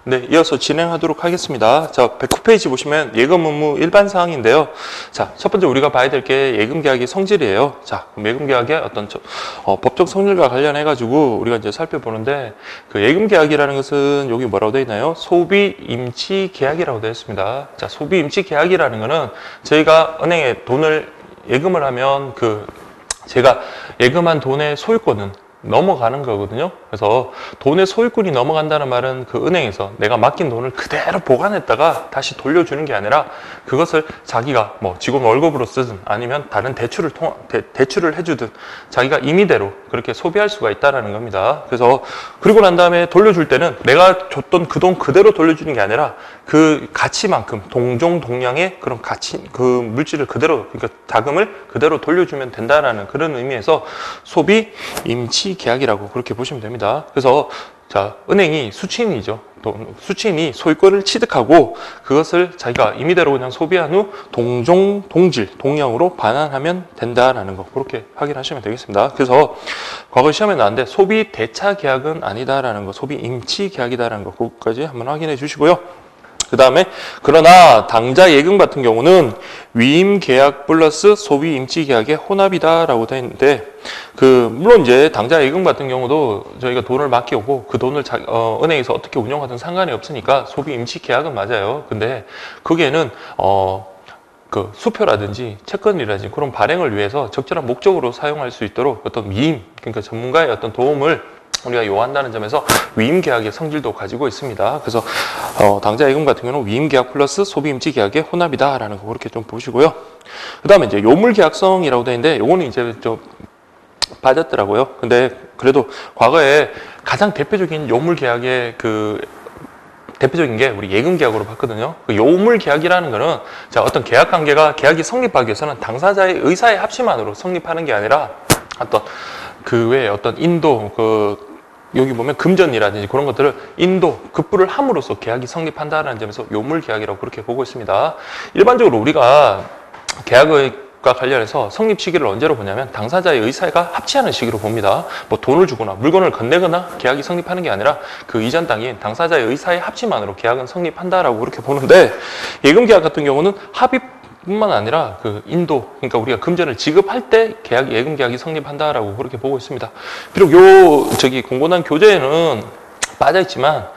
네, 이어서 진행하도록 하겠습니다. 자, 109페이지 보시면 예금 의무 일반 사항인데요. 자, 첫 번째 우리가 봐야 될 게 예금 계약의 성질이에요. 자, 그럼 예금 계약의 어떤 법적 성질과 관련해 가지고 우리가 이제 살펴보는데, 그 예금 계약이라는 것은 여기 뭐라고 되어 있나요? 소비 임치 계약이라고 되어 있습니다. 자, 소비 임치 계약이라는 거는 저희가 은행에 돈을 예금을 하면 제가 예금한 돈의 소유권은 넘어가는 거거든요. 그래서 돈의 소유권이 넘어간다는 말은 그 은행에서 내가 맡긴 돈을 그대로 보관했다가 다시 돌려주는 게 아니라 그것을 자기가 뭐 직원 월급으로 쓰든 아니면 다른 대출을 해주든 자기가 임의대로 그렇게 소비할 수가 있다는 겁니다. 그래서 그리고 난 다음에 돌려줄 때는 내가 줬던 그 돈 그대로 돌려주는 게 아니라 그 가치만큼 동종동량의 그런 가치, 그 물질을 그대로, 그러니까 자금을 그대로 돌려주면 된다라는 그런 의미에서 소비 임치 계약이라고 그렇게 보시면 됩니다. 그래서 자, 은행이 수취인이죠. 수취인이 소유권을 취득하고 그것을 자기가 임의대로 그냥 소비한 후 동종, 동질, 동량으로 반환하면 된다라는 거 그렇게 확인하시면 되겠습니다. 그래서 과거 시험에 나왔는데 소비 대차 계약은 아니다라는 거, 소비 임치 계약이다라는 거 그것까지 한번 확인해 주시고요. 그 다음에 그러나 당좌 예금 같은 경우는 위임 계약 플러스 소비 임치 계약의 혼합이다라고 되어 있는데, 물론 이제 당좌 예금 같은 경우도 저희가 돈을 맡기고 그 돈을 은행에서 어떻게 운영하든 상관이 없으니까 소비 임치 계약은 맞아요. 근데 거기에는 그 수표라든지 채권이라든지 그런 발행을 위해서 적절한 목적으로 사용할 수 있도록 어떤 위임, 그러니까 전문가의 어떤 도움을 우리가 요한다는 점에서 위임 계약의 성질도 가지고 있습니다. 그래서 당좌 예금 같은 경우는 위임 계약 플러스 소비 임치 계약의 혼합이다라는 거 그렇게 좀 보시고요. 그 다음에 이제 요물 계약성이라고 되어 있는데 요거는 이제 좀 빠졌더라고요. 근데 그래도 과거에 가장 대표적인 요물 계약의 대표적인 게 우리 예금 계약으로 봤거든요. 그 요물 계약이라는 거는 자, 어떤 계약 관계가 계약이 성립하기 위해서는 당사자의 의사의 합치만으로 성립하는 게 아니라 어떤 그 외에 어떤 인도 여기 보면 금전이라든지 그런 것들을 급부를 함으로써 계약이 성립한다는 점에서 요물 계약이라고 그렇게 보고 있습니다. 일반적으로 우리가 계약과 관련해서 성립 시기를 언제로 보냐면 당사자의 의사가 합치하는 시기로 봅니다. 뭐 돈을 주거나 물건을 건네거나 계약이 성립하는 게 아니라 그 이전 단계인 당사자의 의사의 합치만으로 계약은 성립한다라고 그렇게 보는데, 예금 계약 같은 경우는 합의뿐만 아니라 그러니까 우리가 금전을 지급할 때 예금 계약이 성립한다라고 그렇게 보고 있습니다. 비록 공고난 교재에는 빠져 있지만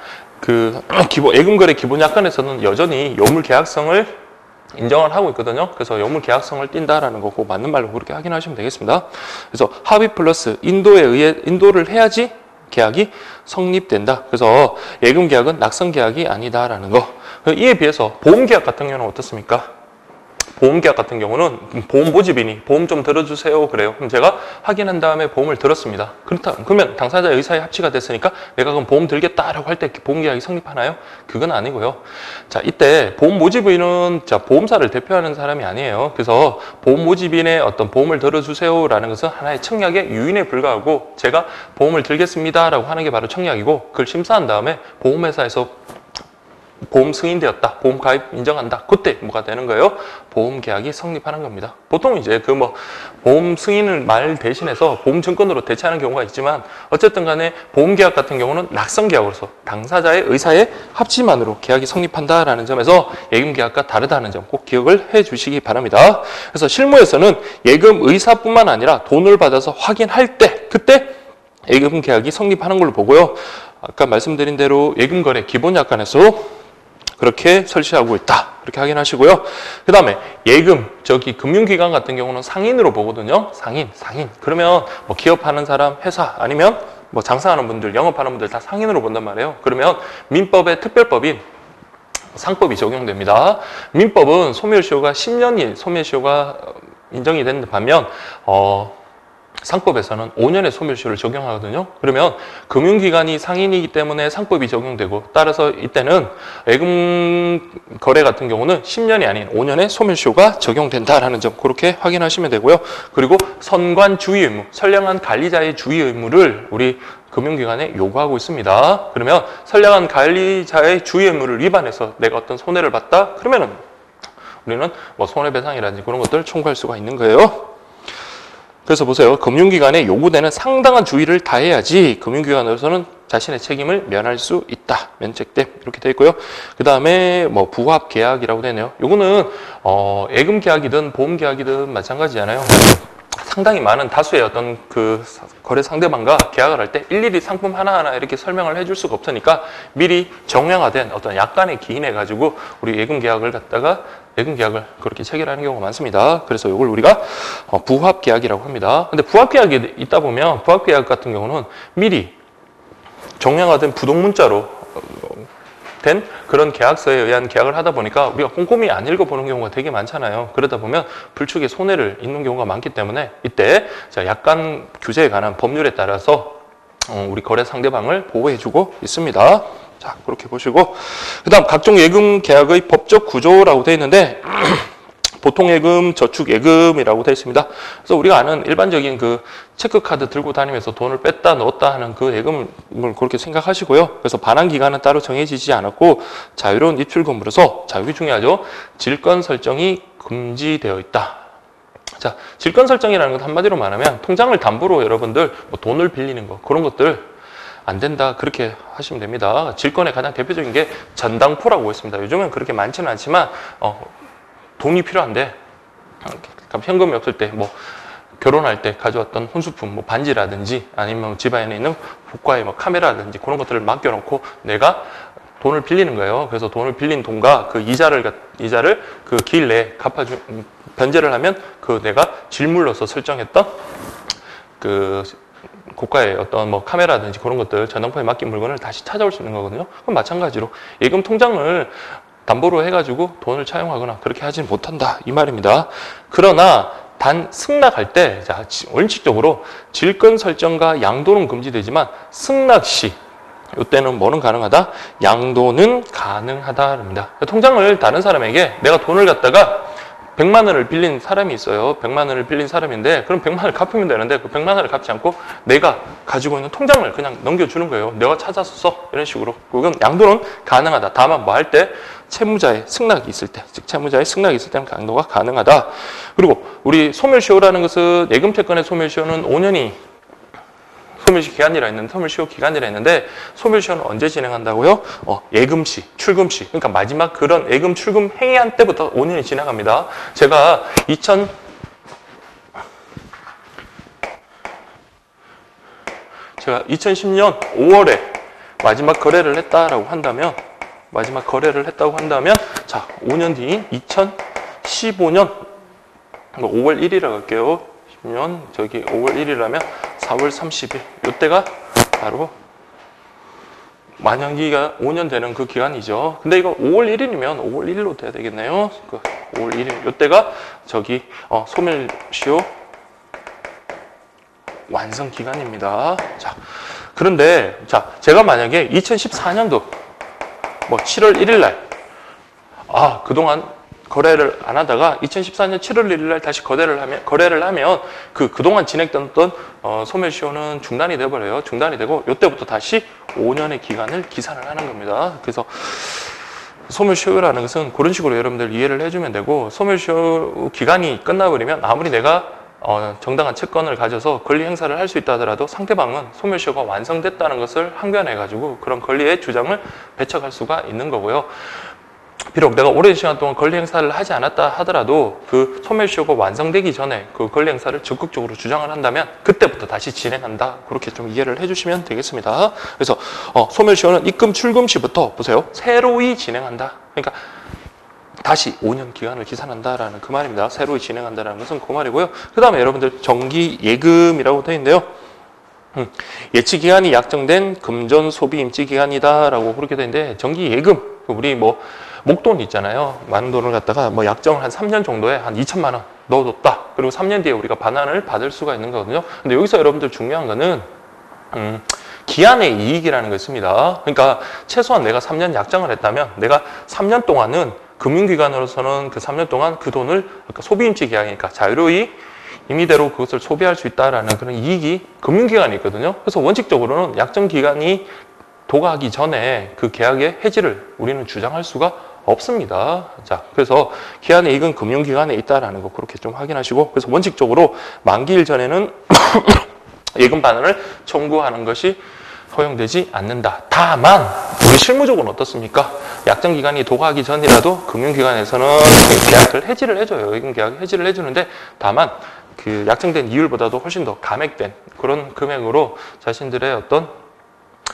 예금 거래 기본 약관에서는 여전히 요물 계약성을 인정을 하고 있거든요. 그래서 요물 계약성을 띈다라는 거고 맞는 말로 그렇게 확인하시면 되겠습니다. 그래서 합의 플러스 인도를 해야지 계약이 성립된다. 그래서 예금 계약은 낙선 계약이 아니다라는 거. 이에 비해서 보험 계약 같은 경우는 어떻습니까? 보험 계약 같은 경우는 보험 모집인이 보험 좀 들어주세요 그래요. 그럼 제가 확인한 다음에 보험을 들었습니다. 그러면 당사자의 의사의 합치가 됐으니까 내가 그럼 보험 들겠다라고 할 때 보험 계약이 성립하나요? 그건 아니고요. 자, 이때 보험 모집인은 보험사를 대표하는 사람이 아니에요. 그래서 보험 모집인의 어떤 보험을 들어주세요라는 것은 하나의 청약의 유인에 불과하고 제가 보험을 들겠습니다라고 하는 게 바로 청약이고, 그걸 심사한 다음에 보험회사에서 보험 승인되었다, 보험 가입 인정한다, 그때 뭐가 되는 거예요? 보험 계약이 성립하는 겁니다. 보통 이제 보험 승인을 말 대신해서 보험 증권으로 대체하는 경우가 있지만 어쨌든 간에 보험 계약 같은 경우는 낙선 계약으로서 당사자의 의사의 합치만으로 계약이 성립한다라는 점에서 예금 계약과 다르다는 점 꼭 기억을 해 주시기 바랍니다. 그래서 실무에서는 예금 의사뿐만 아니라 돈을 받아서 확인할 때 그때 예금 계약이 성립하는 걸로 보고요. 아까 말씀드린 대로 예금 거래 기본 약관에서 그렇게 설치하고 있다. 그렇게 확인하시고요. 그 다음에 예금, 금융기관 같은 경우는 상인으로 보거든요. 상인. 그러면 뭐 기업하는 사람, 회사, 아니면 뭐 장사하는 분들, 영업하는 분들 다 상인으로 본단 말이에요. 그러면 민법의 특별법인 상법이 적용됩니다. 민법은 소멸시효가 10년이 소멸시효가 인정이 되는 반면, 상법에서는 5년의 소멸시효를 적용하거든요. 그러면 금융기관이 상인이기 때문에 상법이 적용되고, 따라서 이때는 예금 거래 같은 경우는 10년이 아닌 5년의 소멸시효가 적용된다라는 점 그렇게 확인하시면 되고요. 그리고 선관 주의 의무, 선량한 관리자의 주의 의무를 우리 금융기관에 요구하고 있습니다. 그러면 선량한 관리자의 주의 의무를 위반해서 내가 어떤 손해를 봤다? 그러면은 우리는 뭐 손해배상이라든지 그런 것들을 청구할 수가 있는 거예요. 그래서 보세요. 금융기관에 요구되는 상당한 주의를 다해야지 금융기관으로서는 자신의 책임을 면할 수 있다. 면책됨. 이렇게 되어 있고요. 그 다음에 뭐 부합 계약이라고 되네요. 요거는 예금 계약이든 보험 계약이든 마찬가지잖아요. 상당히 많은 다수의 어떤 그 거래 상대방과 계약을 할 때 일일이 상품 하나하나 이렇게 설명을 해줄 수가 없으니까 미리 정량화된 어떤 약간의 기인해 가지고 우리 예금 계약을 갖다가 예금 계약을 그렇게 체결하는 경우가 많습니다. 그래서 이걸 우리가 부합 계약이라고 합니다. 근데 부합 계약이 있다 보면 부합 계약 같은 경우는 미리 정량화된 부동 문자로 된 그런 계약서에 의한 계약을 하다 보니까 우리가 꼼꼼히 안 읽어보는 경우가 되게 많잖아요. 그러다 보면 불축에 손해를 입는 경우가 많기 때문에 이때 약관 규제에 관한 법률에 따라서 우리 거래 상대방을 보호해주고 있습니다. 자, 그렇게 보시고 그 다음 각종 예금 계약의 법적 구조라고 되어 있는데 보통예금, 저축예금이라고 되어 있습니다. 그래서 우리가 아는 일반적인 그 체크카드 들고 다니면서 돈을 뺐다 넣었다 하는 그 예금을 그렇게 생각하시고요. 그래서 반환 기간은 따로 정해지지 않았고 자유로운 입출금으로서 자유이 중요하죠. 질권 설정이 금지되어 있다. 자, 질권 설정이라는 것 한마디로 말하면 통장을 담보로 여러분들 뭐 돈을 빌리는 거 그런 것들 안 된다 그렇게 하시면 됩니다. 질권의 가장 대표적인 게 전당포라고 있습니다. 요즘은 그렇게 많지는 않지만 돈이 필요한데 현금이 없을 때 뭐 결혼할 때 가져왔던 혼수품 뭐 반지라든지 아니면 집안에 있는 고가의 뭐 카메라라든지 그런 것들을 맡겨놓고 내가 돈을 빌리는 거예요. 그래서 돈을 빌린 돈과 그 이자를 그 기일 내에 변제를 하면 그 내가 질물로서 설정했던 그 고가의 어떤 뭐 카메라든지 그런 것들 전당포에 맡긴 물건을 다시 찾아올 수 있는 거거든요. 그럼 마찬가지로 예금 통장을 담보로 해가지고 돈을 차용하거나 그렇게 하지는 못한다 이 말입니다. 그러나 단 승낙할 때 원칙적으로 질권 설정과 양도는 금지되지만 승낙 시 이때는 뭐는 가능하다? 양도는 가능하다입니다. 통장을 다른 사람에게 내가 돈을 갖다가 100만 원을 빌린 사람이 있어요. 100만 원을 빌린 사람인데 그럼 100만 원을 갚으면 되는데 그 100만 원을 갚지 않고 내가 가지고 있는 통장을 그냥 넘겨주는 거예요. 내가 찾아서 써. 이런 식으로. 그건 양도는 가능하다. 다만 뭐 할 때 채무자의 승낙이 있을 때, 즉 채무자의 승낙이 있을 때는 양도가 가능하다. 그리고 우리 소멸시효라는 것은 예금 채권의 소멸시효는 5년이 소멸시 기간이라 했는데 소멸시효 기간이라 했는데 소멸시효는 언제 진행한다고요? 예금시, 출금시. 그러니까 마지막 그런 예금 출금 행위한 때부터 5년이 지나갑니다. 제가 2010년 5월에 마지막 거래를 했다고 한다면 자, 5년 뒤인 2015년 5월 1일이라고 할게요. 10년 저기 5월 1일이라면 4월 30일 이때가 바로 만연기가 5년 되는 그 기간이죠. 근데 이거 5월 1일이면 5월 1일로 돼야 되겠네요. 5월 1일 이때가 저기 소멸시효 완성 기간입니다. 자, 그런데 제가 만약에 2014년도 뭐 7월 1일 날 그동안 거래를 안 하다가 2014년 7월 1일 날 다시 거래를 하면 그동안 진행됐던 소멸시효는 중단이 돼버려요. 중단이 되고 이때부터 다시 5년의 기간을 기산을 하는 겁니다. 그래서 소멸시효라는 것은 그런 식으로 여러분들 이해를 해주면 되고 소멸시효 기간이 끝나버리면 아무리 내가 정당한 채권을 가져서 권리 행사를 할 수 있다 하더라도 상대방은 소멸시효가 완성됐다는 것을 항변해가지고 그런 권리의 주장을 배척할 수가 있는 거고요. 비록 내가 오랜 시간 동안 권리 행사를 하지 않았다 하더라도 그 소멸시효가 완성되기 전에 그 권리 행사를 적극적으로 주장을 한다면 그때부터 다시 진행한다. 그렇게 좀 이해를 해주시면 되겠습니다. 그래서 소멸시효는 입금 출금 시부터 보세요. 새로이 진행한다. 그러니까 다시 5년 기간을 기산한다라는 그 말입니다. 새로이 진행한다라는 것은 그 말이고요. 그 다음에 여러분들 정기 예금이라고 되어 있는데요. 예치 기간이 약정된 금전 소비 임치 기간이다라고 그렇게 되는데 정기 예금 우리 뭐 목돈 있잖아요. 많은 돈을 갖다가 뭐 약정을 한 3년 정도에 한 2천만 원 넣어뒀다. 그리고 3년 뒤에 우리가 반환을 받을 수가 있는 거거든요. 근데 여기서 여러분들 중요한 거는 기한의 이익이라는 거 있습니다. 그러니까 최소한 내가 3년 약정을 했다면 내가 3년 동안은 금융기관으로서는 그 3년 동안 그 돈을 그러니까 소비임치 계약이니까 자유로이 임의대로 그것을 소비할 수 있다라는 그런 이익이 금융기관이 있거든요. 그래서 원칙적으로는 약정기간이 도가하기 전에 그 계약의 해지를 우리는 주장할 수가 없습니다. 자, 그래서 기한의 이익은 금융기관에 있다라는 거 그렇게 좀 확인하시고 그래서 원칙적으로 만기일 전에는 예금 반환을 청구하는 것이 허용되지 않는다. 다만 우리 실무적으로는 어떻습니까? 약정 기간이 도가하기 전이라도 금융기관에서는 계약을 해지를 해줘요. 예금 계약 해지를 해주는데 다만 그 약정된 이율보다도 훨씬 더 감액된 그런 금액으로 자신들의 어떤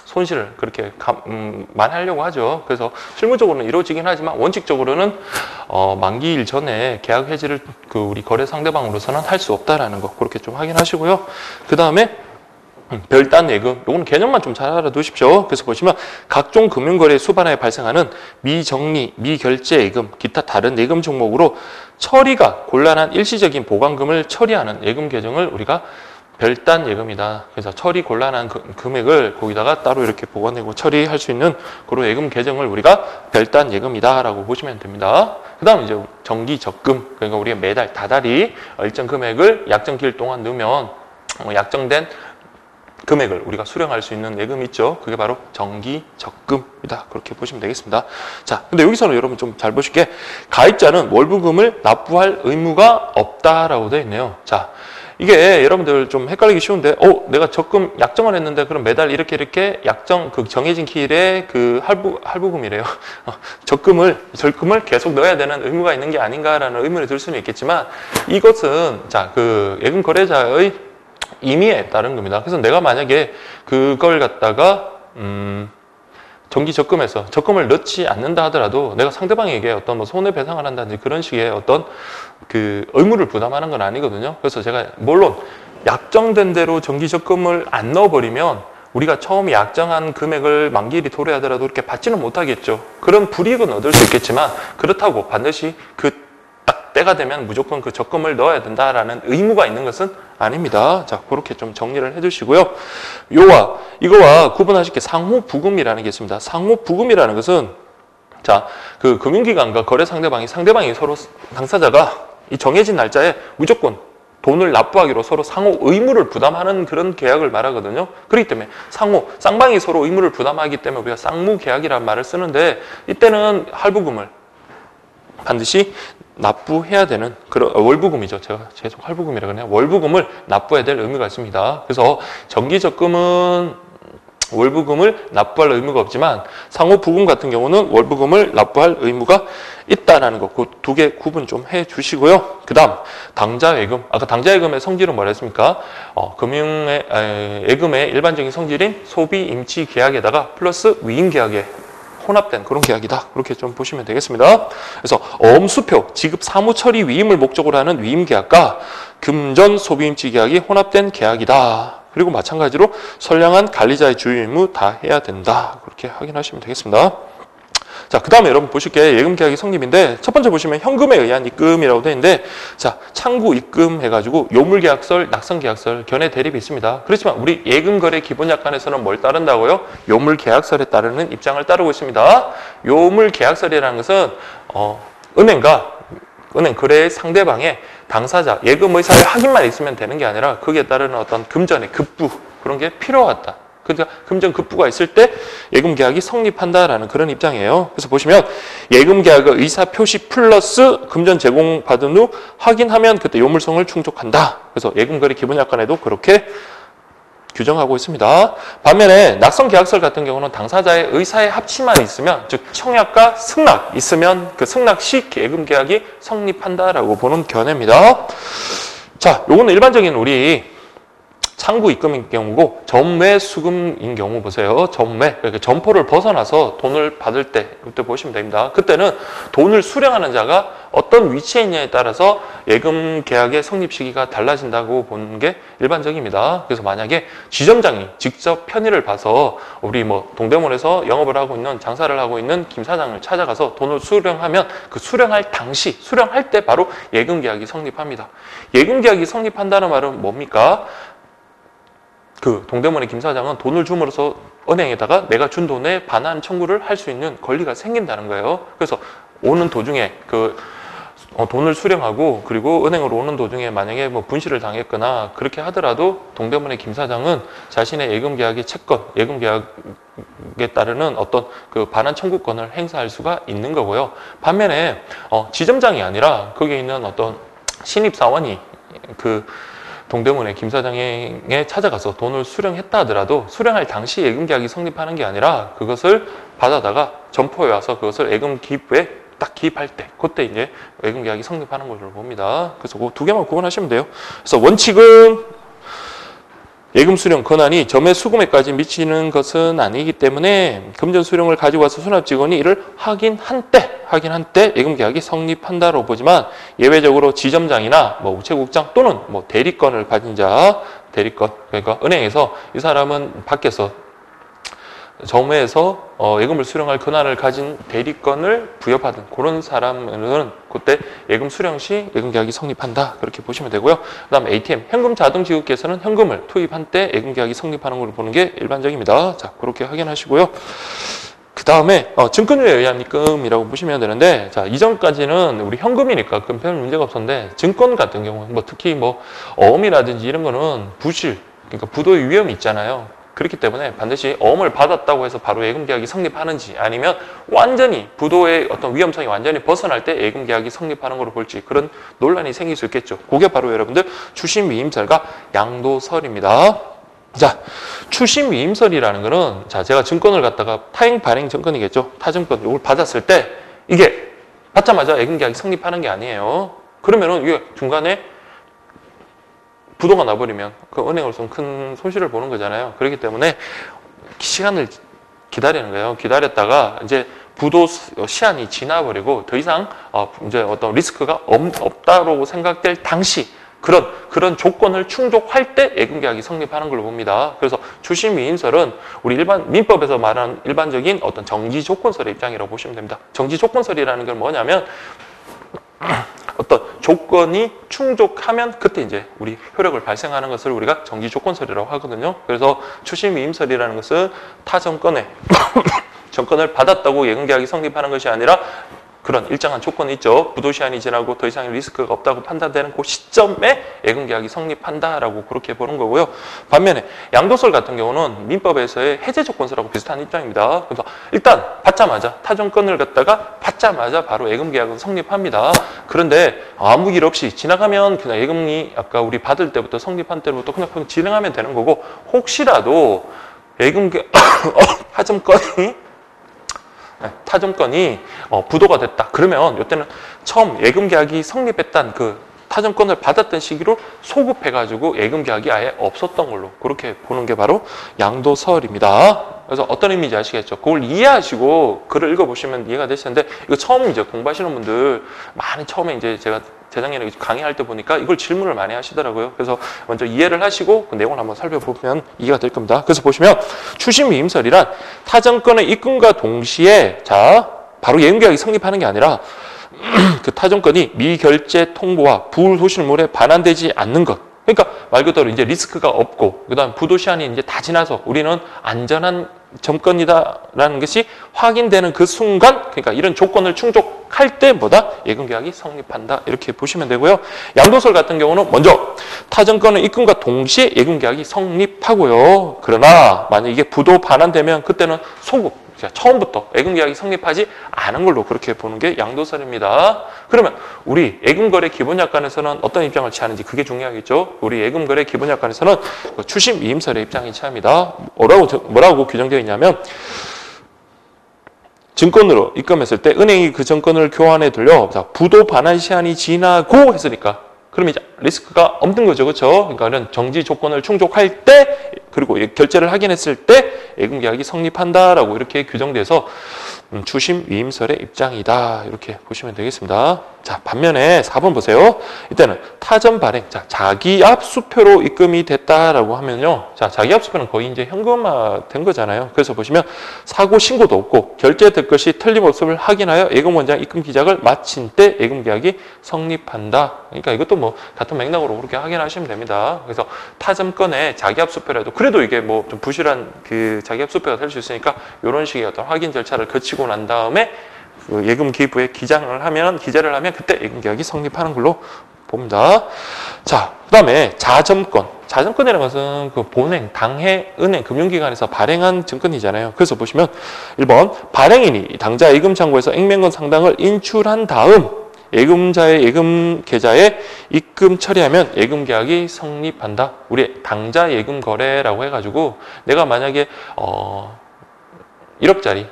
손실을 그렇게 만회하려고 하죠. 그래서 실무적으로는 이루어지긴 하지만 원칙적으로는 만기일 전에 계약 해지를 그 우리 거래 상대방으로서는 할 수 없다라는 거 그렇게 좀 확인하시고요. 그 다음에 별단 예금, 요거는 개념만 좀 잘 알아두십시오. 그래서 보시면 각종 금융거래 수반하에 발생하는 미정리, 미결제 예금, 기타 다른 예금 종목으로 처리가 곤란한 일시적인 보관금을 처리하는 예금 계정을 우리가 별단 예금이다. 그래서 처리 곤란한 금액을 거기다가 따로 이렇게 보관하고 처리할 수 있는 그런 예금 계정을 우리가 별단 예금이다라고 보시면 됩니다. 그 다음 이제 정기 적금, 그러니까 우리가 매달 다달이 일정 금액을 약정 기일 동안 넣으면 약정된 금액을 우리가 수령할 수 있는 예금이 있죠. 그게 바로 정기 적금이다. 그렇게 보시면 되겠습니다. 자, 근데 여기서는 여러분 좀 잘 보실 게 가입자는 월부금을 납부할 의무가 없다라고 되어 있네요. 자, 이게 여러분들 좀 헷갈리기 쉬운데, 내가 적금 약정을 했는데 그럼 매달 이렇게 약정 그 정해진 기일에 그 할부금이래요. 적금을 계속 넣어야 되는 의무가 있는 게 아닌가라는 의문이 들 수는 있겠지만 이것은 자, 그 예금 거래자의 임의에 따른 겁니다. 그래서 내가 만약에 그걸 갖다가 정기 적금에서 적금을 넣지 않는다 하더라도 내가 상대방에게 어떤 뭐 손해배상을 한다든지 그런 식의 어떤 그 의무를 부담하는 건 아니거든요. 그래서 제가 물론 약정된 대로 정기 적금을 안 넣어버리면 우리가 처음 약정한 금액을 만기일이 도래하더라도 그렇게 받지는 못하겠죠. 그런 불이익은 얻을 수 있겠지만 그렇다고 반드시 그 딱 때가 되면 무조건 그 적금을 넣어야 된다라는 의무가 있는 것은 아닙니다. 자, 그렇게 좀 정리를 해주시고요. 이거와 구분하실 게 상호부금이라는 게 있습니다. 상호부금이라는 것은 자, 그 금융기관과 거래 상대방이 서로 당사자가 이 정해진 날짜에 무조건 돈을 납부하기로 서로 상호 의무를 부담하는 그런 계약을 말하거든요. 그렇기 때문에 쌍방이 서로 의무를 부담하기 때문에 우리가 쌍무계약이라는 말을 쓰는데 이때는 할부금을 반드시 납부해야 되는 그런 월부금이죠. 제가 계속 할부금이라 그러네요. 월부금을 납부해야 될 의무가 있습니다. 그래서 정기 적금은 월부금을 납부할 의무가 없지만 상호부금 같은 경우는 월부금을 납부할 의무가 있다라는 거, 그 두 개 구분 좀 해주시고요. 그 다음 당좌예금, 아까 당좌예금의 성질은 뭐라 했습니까? 예금의 일반적인 성질인 소비 임치 계약에다가 플러스 위임 계약에 혼합된 그런 계약이다. 그렇게 좀 보시면 되겠습니다. 그래서 어음수표, 지급 사무 처리 위임을 목적으로 하는 위임 계약과 금전 소비임치 계약이 혼합된 계약이다. 그리고 마찬가지로 선량한 관리자의 주요 의무 다 해야 된다. 그렇게 확인하시면 되겠습니다. 자, 그 다음에 여러분 보실 게 예금 계약이 성립인데 첫 번째 보시면 현금에 의한 입금이라고 되어 있는데 자, 창구 입금 해가지고 요물계약설, 낙성계약설, 견해 대립이 있습니다. 그렇지만 우리 예금거래 기본약관에서는 뭘 따른다고요? 요물계약설에 따르는 입장을 따르고 있습니다. 요물계약설이라는 것은 은행 거래 상대방의 당사자, 예금 의사의 확인만 있으면 되는 게 아니라 거기에 따르는 어떤 금전의 급부 그런 게 필요하다. 그러니까 금전 급부가 있을 때 예금 계약이 성립한다라는 그런 입장이에요. 그래서 보시면 예금 계약의 의사 표시 플러스 금전 제공받은 후 확인하면 그때 요물성을 충족한다. 그래서 예금 거래 기본약관에도 그렇게 규정하고 있습니다. 반면에 낙성 계약설 같은 경우는 당사자의 의사의 합치만 있으면 즉 청약과 승낙 있으면 그 승낙 시 예금 계약이 성립한다라고 보는 견해입니다. 자, 요거는 일반적인 우리 창구 입금인 경우고 전매 수금인 경우 보세요. 전매, 그러니까 점포를 벗어나서 돈을 받을 때 그때 보시면 됩니다. 그때는 돈을 수령하는 자가 어떤 위치에 있냐에 따라서 예금 계약의 성립 시기가 달라진다고 보는 게 일반적입니다. 그래서 만약에 지점장이 직접 편의를 봐서 우리 뭐 동대문에서 영업을 하고 있는 장사를 하고 있는 김 사장을 찾아가서 돈을 수령하면 그 수령할 당시, 수령할 때 바로 예금 계약이 성립합니다. 예금 계약이 성립한다는 말은 뭡니까? 그 동대문의 김 사장은 돈을 줌으로써 은행에다가 내가 준 돈에 반환 청구를 할 수 있는 권리가 생긴다는 거예요. 그래서 오는 도중에 그 돈을 수령하고 그리고 은행으로 오는 도중에 만약에 뭐 분실을 당했거나 그렇게 하더라도 동대문의 김 사장은 자신의 예금 계약의 채권, 예금 계약에 따르는 어떤 그 반환 청구권을 행사할 수가 있는 거고요. 반면에 지점장이 아니라 거기에 있는 어떤 신입사원이 그 동대문의 김 사장에 찾아가서 돈을 수령했다 하더라도 수령할 당시 예금 계약이 성립하는 게 아니라 그것을 받아다가 점포에 와서 그것을 예금 기입부에 딱 기입할 때 그때 이제 예금 계약이 성립하는 걸로 봅니다. 그래서 그 두 개만 구분하시면 돼요. 그래서 원칙은 예금 수령 권한이 점의 수금액까지 미치는 것은 아니기 때문에 금전 수령을 가지고 와서 수납 직원이 이를 확인한 때 예금 계약이 성립한다로 보지만 예외적으로 지점장이나 뭐 우체국장 또는 뭐 대리권을 가진 자, 대리권 그러니까 은행에서 이 사람은 밖에서 점에서 예금을 수령할 권한을 가진 대리권을 부여받은 그런 사람은 그때 예금 수령 시 예금 계약이 성립한다 그렇게 보시면 되고요. 그다음 ATM 현금 자동 지급기에서는 현금을 투입한 때 예금 계약이 성립하는 걸로 보는 게 일반적입니다. 자 그렇게 확인하시고요. 그 다음에 증권료에 의한 입금이라고 보시면 되는데 자 이전까지는 우리 현금이니까 그럼 별 문제가 없었는데 증권 같은 경우 뭐 특히 뭐 어음이라든지 이런 거는 부실 그러니까 부도의 위험이 있잖아요. 그렇기 때문에 반드시 어음을 받았다고 해서 바로 예금 계약이 성립하는지 아니면 완전히 부도의 어떤 위험성이 완전히 벗어날 때 예금 계약이 성립하는 걸로 볼지 그런 논란이 생길 수 있겠죠. 그게 바로 여러분들 추심 위임설과 양도설입니다. 자, 추심 위임설이라는 거는 자 제가 증권을 갖다가 타행 발행 증권이겠죠. 타증권 이걸 받았을 때 이게 받자마자 예금 계약이 성립하는 게 아니에요. 그러면은 이게 중간에 부도가 나버리면 그 은행으로서는 큰 손실을 보는 거잖아요. 그렇기 때문에 시간을 기다리는 거예요. 기다렸다가 이제 부도 시한이 지나버리고 더 이상 이제 어떤 리스크가 없다고 생각될 당시 그런 조건을 충족할 때 예금 계약이 성립하는 걸로 봅니다. 그래서 추심 위임설은 우리 일반 민법에서 말하는 일반적인 어떤 정지 조건설의 입장이라고 보시면 됩니다. 정지 조건설이라는 건 뭐냐면 어떤 조건이 충족하면 그때 이제 우리 효력을 발생하는 것을 우리가 정지 조건설이라고 하거든요. 그래서 추심 위임설이라는 것은 타 정권에 정권을 받았다고 예금 계약이 성립하는 것이 아니라 그런 일정한 조건이 있죠. 부도 시한이 지나고 더 이상의 리스크가 없다고 판단되는 그 시점에 예금 계약이 성립한다라고 그렇게 보는 거고요. 반면에 양도설 같은 경우는 민법에서의 해제 조건설하고 비슷한 입장입니다. 그래서 일단 받자마자 타정권을 갖다가 받자마자 바로 예금 계약은 성립합니다. 그런데 아무 일 없이 지나가면 그냥 예금이 아까 우리 받을 때부터 성립한 때부터 그냥 진행하면 되는 거고 혹시라도 예금 타점권이 부도가 됐다. 그러면 이때는 처음 예금 계약이 성립했던 그 타점권을 받았던 시기로 소급해가지고 예금 계약이 아예 없었던 걸로 그렇게 보는 게 바로 양도설입니다. 그래서 어떤 의미인지 아시겠죠? 그걸 이해하시고 글을 읽어보시면 이해가 되시는데 이거 처음 이제 공부하시는 분들 많이 처음에 이제 제가 재작년에 강의할 때 보니까 이걸 질문을 많이 하시더라고요. 그래서 먼저 이해를 하시고 그 내용을 한번 살펴보면 이해가 될 겁니다. 그래서 보시면 추심 위임설이란 타정권의 입금과 동시에 자 바로 예금 계약이 성립하는 게 아니라 그 타정권이 미결제 통보와 불소실물에 반환되지 않는 것. 그러니까 말 그대로 이제 리스크가 없고 그다음 부도 시한이 이제 다 지나서 우리는 안전한 점권이다라는 것이 확인되는 그 순간 그러니까 이런 조건을 충족할 때보다 예금 계약이 성립한다 이렇게 보시면 되고요. 양도설 같은 경우는 먼저 타정권의 입금과 동시에 예금 계약이 성립하고요. 그러나 만약 이게 부도 반환되면 그때는 소급 처음부터 예금 계약이 성립하지 않은 걸로 그렇게 보는 게 양도설입니다. 그러면 우리 예금거래 기본약관에서는 어떤 입장을 취하는지 그게 중요하겠죠. 우리 예금거래 기본약관에서는 추심 위임설의 입장이 취합니다. 뭐라고 규정되어 있냐면 증권으로 입금했을 때 은행이 그 증권을 교환해 돌려 부도 반환 시한이 지나고 했으니까 그럼 이제 리스크가 없는 거죠. 그렇죠? 그러니까 정지 조건을 충족할 때 그리고 결제를 확인했을 때 예금 계약이 성립한다라고 이렇게 규정돼서 추심 위임설의 입장이다. 이렇게 보시면 되겠습니다. 자, 반면에 4번 보세요. 이때는 타점 발행. 자, 자기압 수표로 입금이 됐다라고 하면요. 자, 자기압 수표는 거의 이제 현금화 된 거잖아요. 그래서 보시면 사고 신고도 없고 결제될 것이 틀림없음을 확인하여 예금원장 입금 기작을 마친 때 예금 계약이 성립한다. 그러니까 이것도 뭐 같은 맥락으로 그렇게 확인하시면 됩니다. 그래서 타점권의 자기압 수표라도 그래도 이게 뭐 좀 부실한 그 자기압 수표가 될 수 있으니까 이런 식의 어떤 확인 절차를 거치고 난 다음에 그 예금 기부에 기재를 하면 그때 예금 계약이 성립하는 걸로 봅니다. 자, 그다음에 자점권. 자점권이라는 것은 그 본행, 당해, 은행, 금융기관에서 발행한 증권이잖아요. 그래서 보시면 1번 발행인이 당자 예금 창구에서 액면권 상당을 인출한 다음 예금자의 예금 계좌에 입금 처리하면 예금 계약이 성립한다. 우리 당좌 예금 거래라고 해가지고 내가 만약에 1억짜리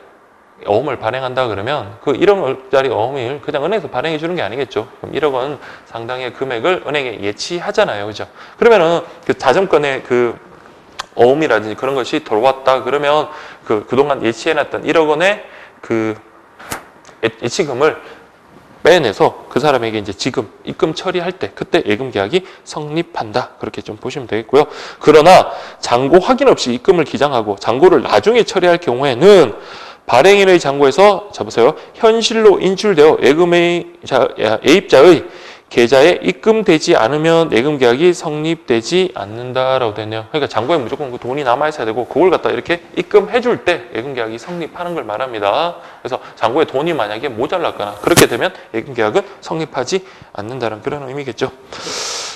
어음을 발행한다 그러면 그 1억짜리 어음을 그냥 은행에서 발행해 주는 게 아니겠죠. 그럼 1억 원 상당의 금액을 은행에 예치하잖아요. 그죠? 그러면은 그 자점권의 그 어음이라든지 그런 것이 들어왔다 그러면 그동안 예치해놨던 1억 원의 그 예치금을 빼내서 그 사람에게 이제 지금 입금 처리할 때 그때 예금 계약이 성립한다. 그렇게 좀 보시면 되겠고요. 그러나 잔고 확인 없이 입금을 기장하고 잔고를 나중에 처리할 경우에는 발행인의 잔고에서 보세요. 현실로 인출되어 예입자의 계좌에 입금되지 않으면 예금 계약이 성립되지 않는다라고 되네요. 그러니까 잔고에 무조건 그 돈이 남아 있어야 되고 그걸 갖다 이렇게 입금해 줄 때 예금 계약이 성립하는 걸 말합니다. 그래서 잔고에 돈이 만약에 모자랐거나 그렇게 되면 예금 계약은 성립하지 않는다는 그런 의미겠죠.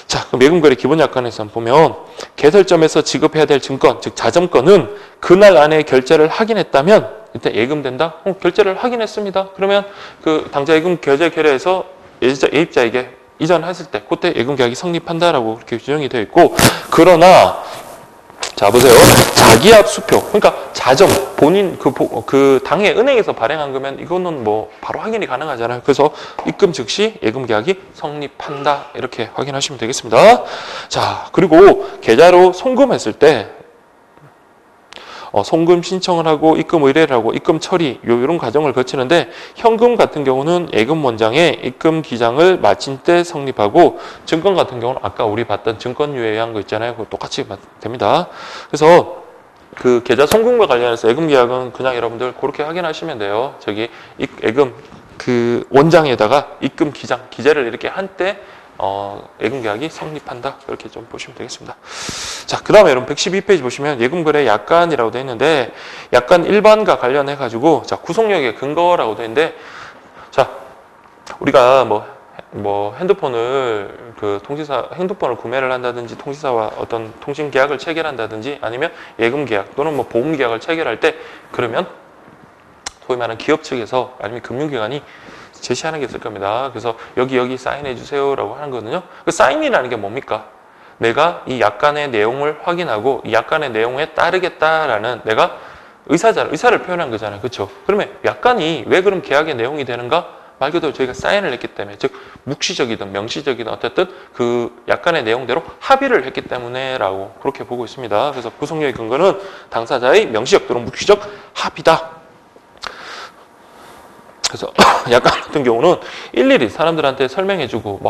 자, 그럼 예금 거래 기본 약관에서 보면 개설점에서 지급해야 될 증권, 즉 자점권은 그날 안에 결제를 확인했다면 일단 예금된다. 결제를 확인했습니다. 그러면 그 당좌 예금 계좌 결의해서 예입자에게 이전했을 때 그때 예금 계약이 성립한다라고 그렇게 규정이 되어 있고, 그러나 자 보세요. 자기압 수표, 그러니까 자점 본인 그 당해 은행에서 발행한 거면 이거는 뭐 바로 확인이 가능하잖아요. 그래서 입금 즉시 예금 계약이 성립한다 이렇게 확인하시면 되겠습니다. 자, 그리고 계좌로 송금했을 때 송금 신청을 하고 입금 의뢰를 하고 입금 처리 이런 과정을 거치는데, 현금 같은 경우는 예금 원장에 입금 기장을 마친 때 성립하고, 증권 같은 경우는 아까 우리 봤던 증권 유예한 거 있잖아요. 그거 똑같이 됩니다. 그래서 그 계좌 송금과 관련해서 예금 계약은 그냥 여러분들 그렇게 확인하시면 돼요. 저기 예금 그 원장에다가 입금 기재를 이렇게 한 때 예금 계약이 성립한다. 그렇게 좀 보시면 되겠습니다. 자, 그 다음에 여러분 112페이지 보시면 예금 거래 약관이라고 되어 있는데, 약관 일반과 관련해 가지고 자, 구속력의 근거라고 되어 있는데, 자, 우리가 뭐 핸드폰을 핸드폰을 구매를 한다든지 통지사와 어떤 통신 계약을 체결한다든지 아니면 예금 계약 또는 뭐 보험 계약을 체결할 때, 그러면 소위 말하는 기업 측에서 아니면 금융기관이 제시하는 게 있을 겁니다. 그래서 여기 사인해 주세요라고 하는 거거든요. 그 사인이라는 게 뭡니까? 내가 이 약관의 내용을 확인하고 이 약관의 내용에 따르겠다라는 내가 의사를 표현한 거잖아요. 그렇죠? 그러면 약관이 왜 그럼 계약의 내용이 되는가? 말 그대로 저희가 사인을 했기 때문에, 즉 묵시적이든 명시적이든 어쨌든 그 약관의 내용대로 합의를 했기 때문에라고 그렇게 보고 있습니다. 그래서 구속력의 근거는 당사자의 명시적 또는 묵시적 합의다. 그래서 약관 같은 경우는 일일이 사람들한테 설명해주고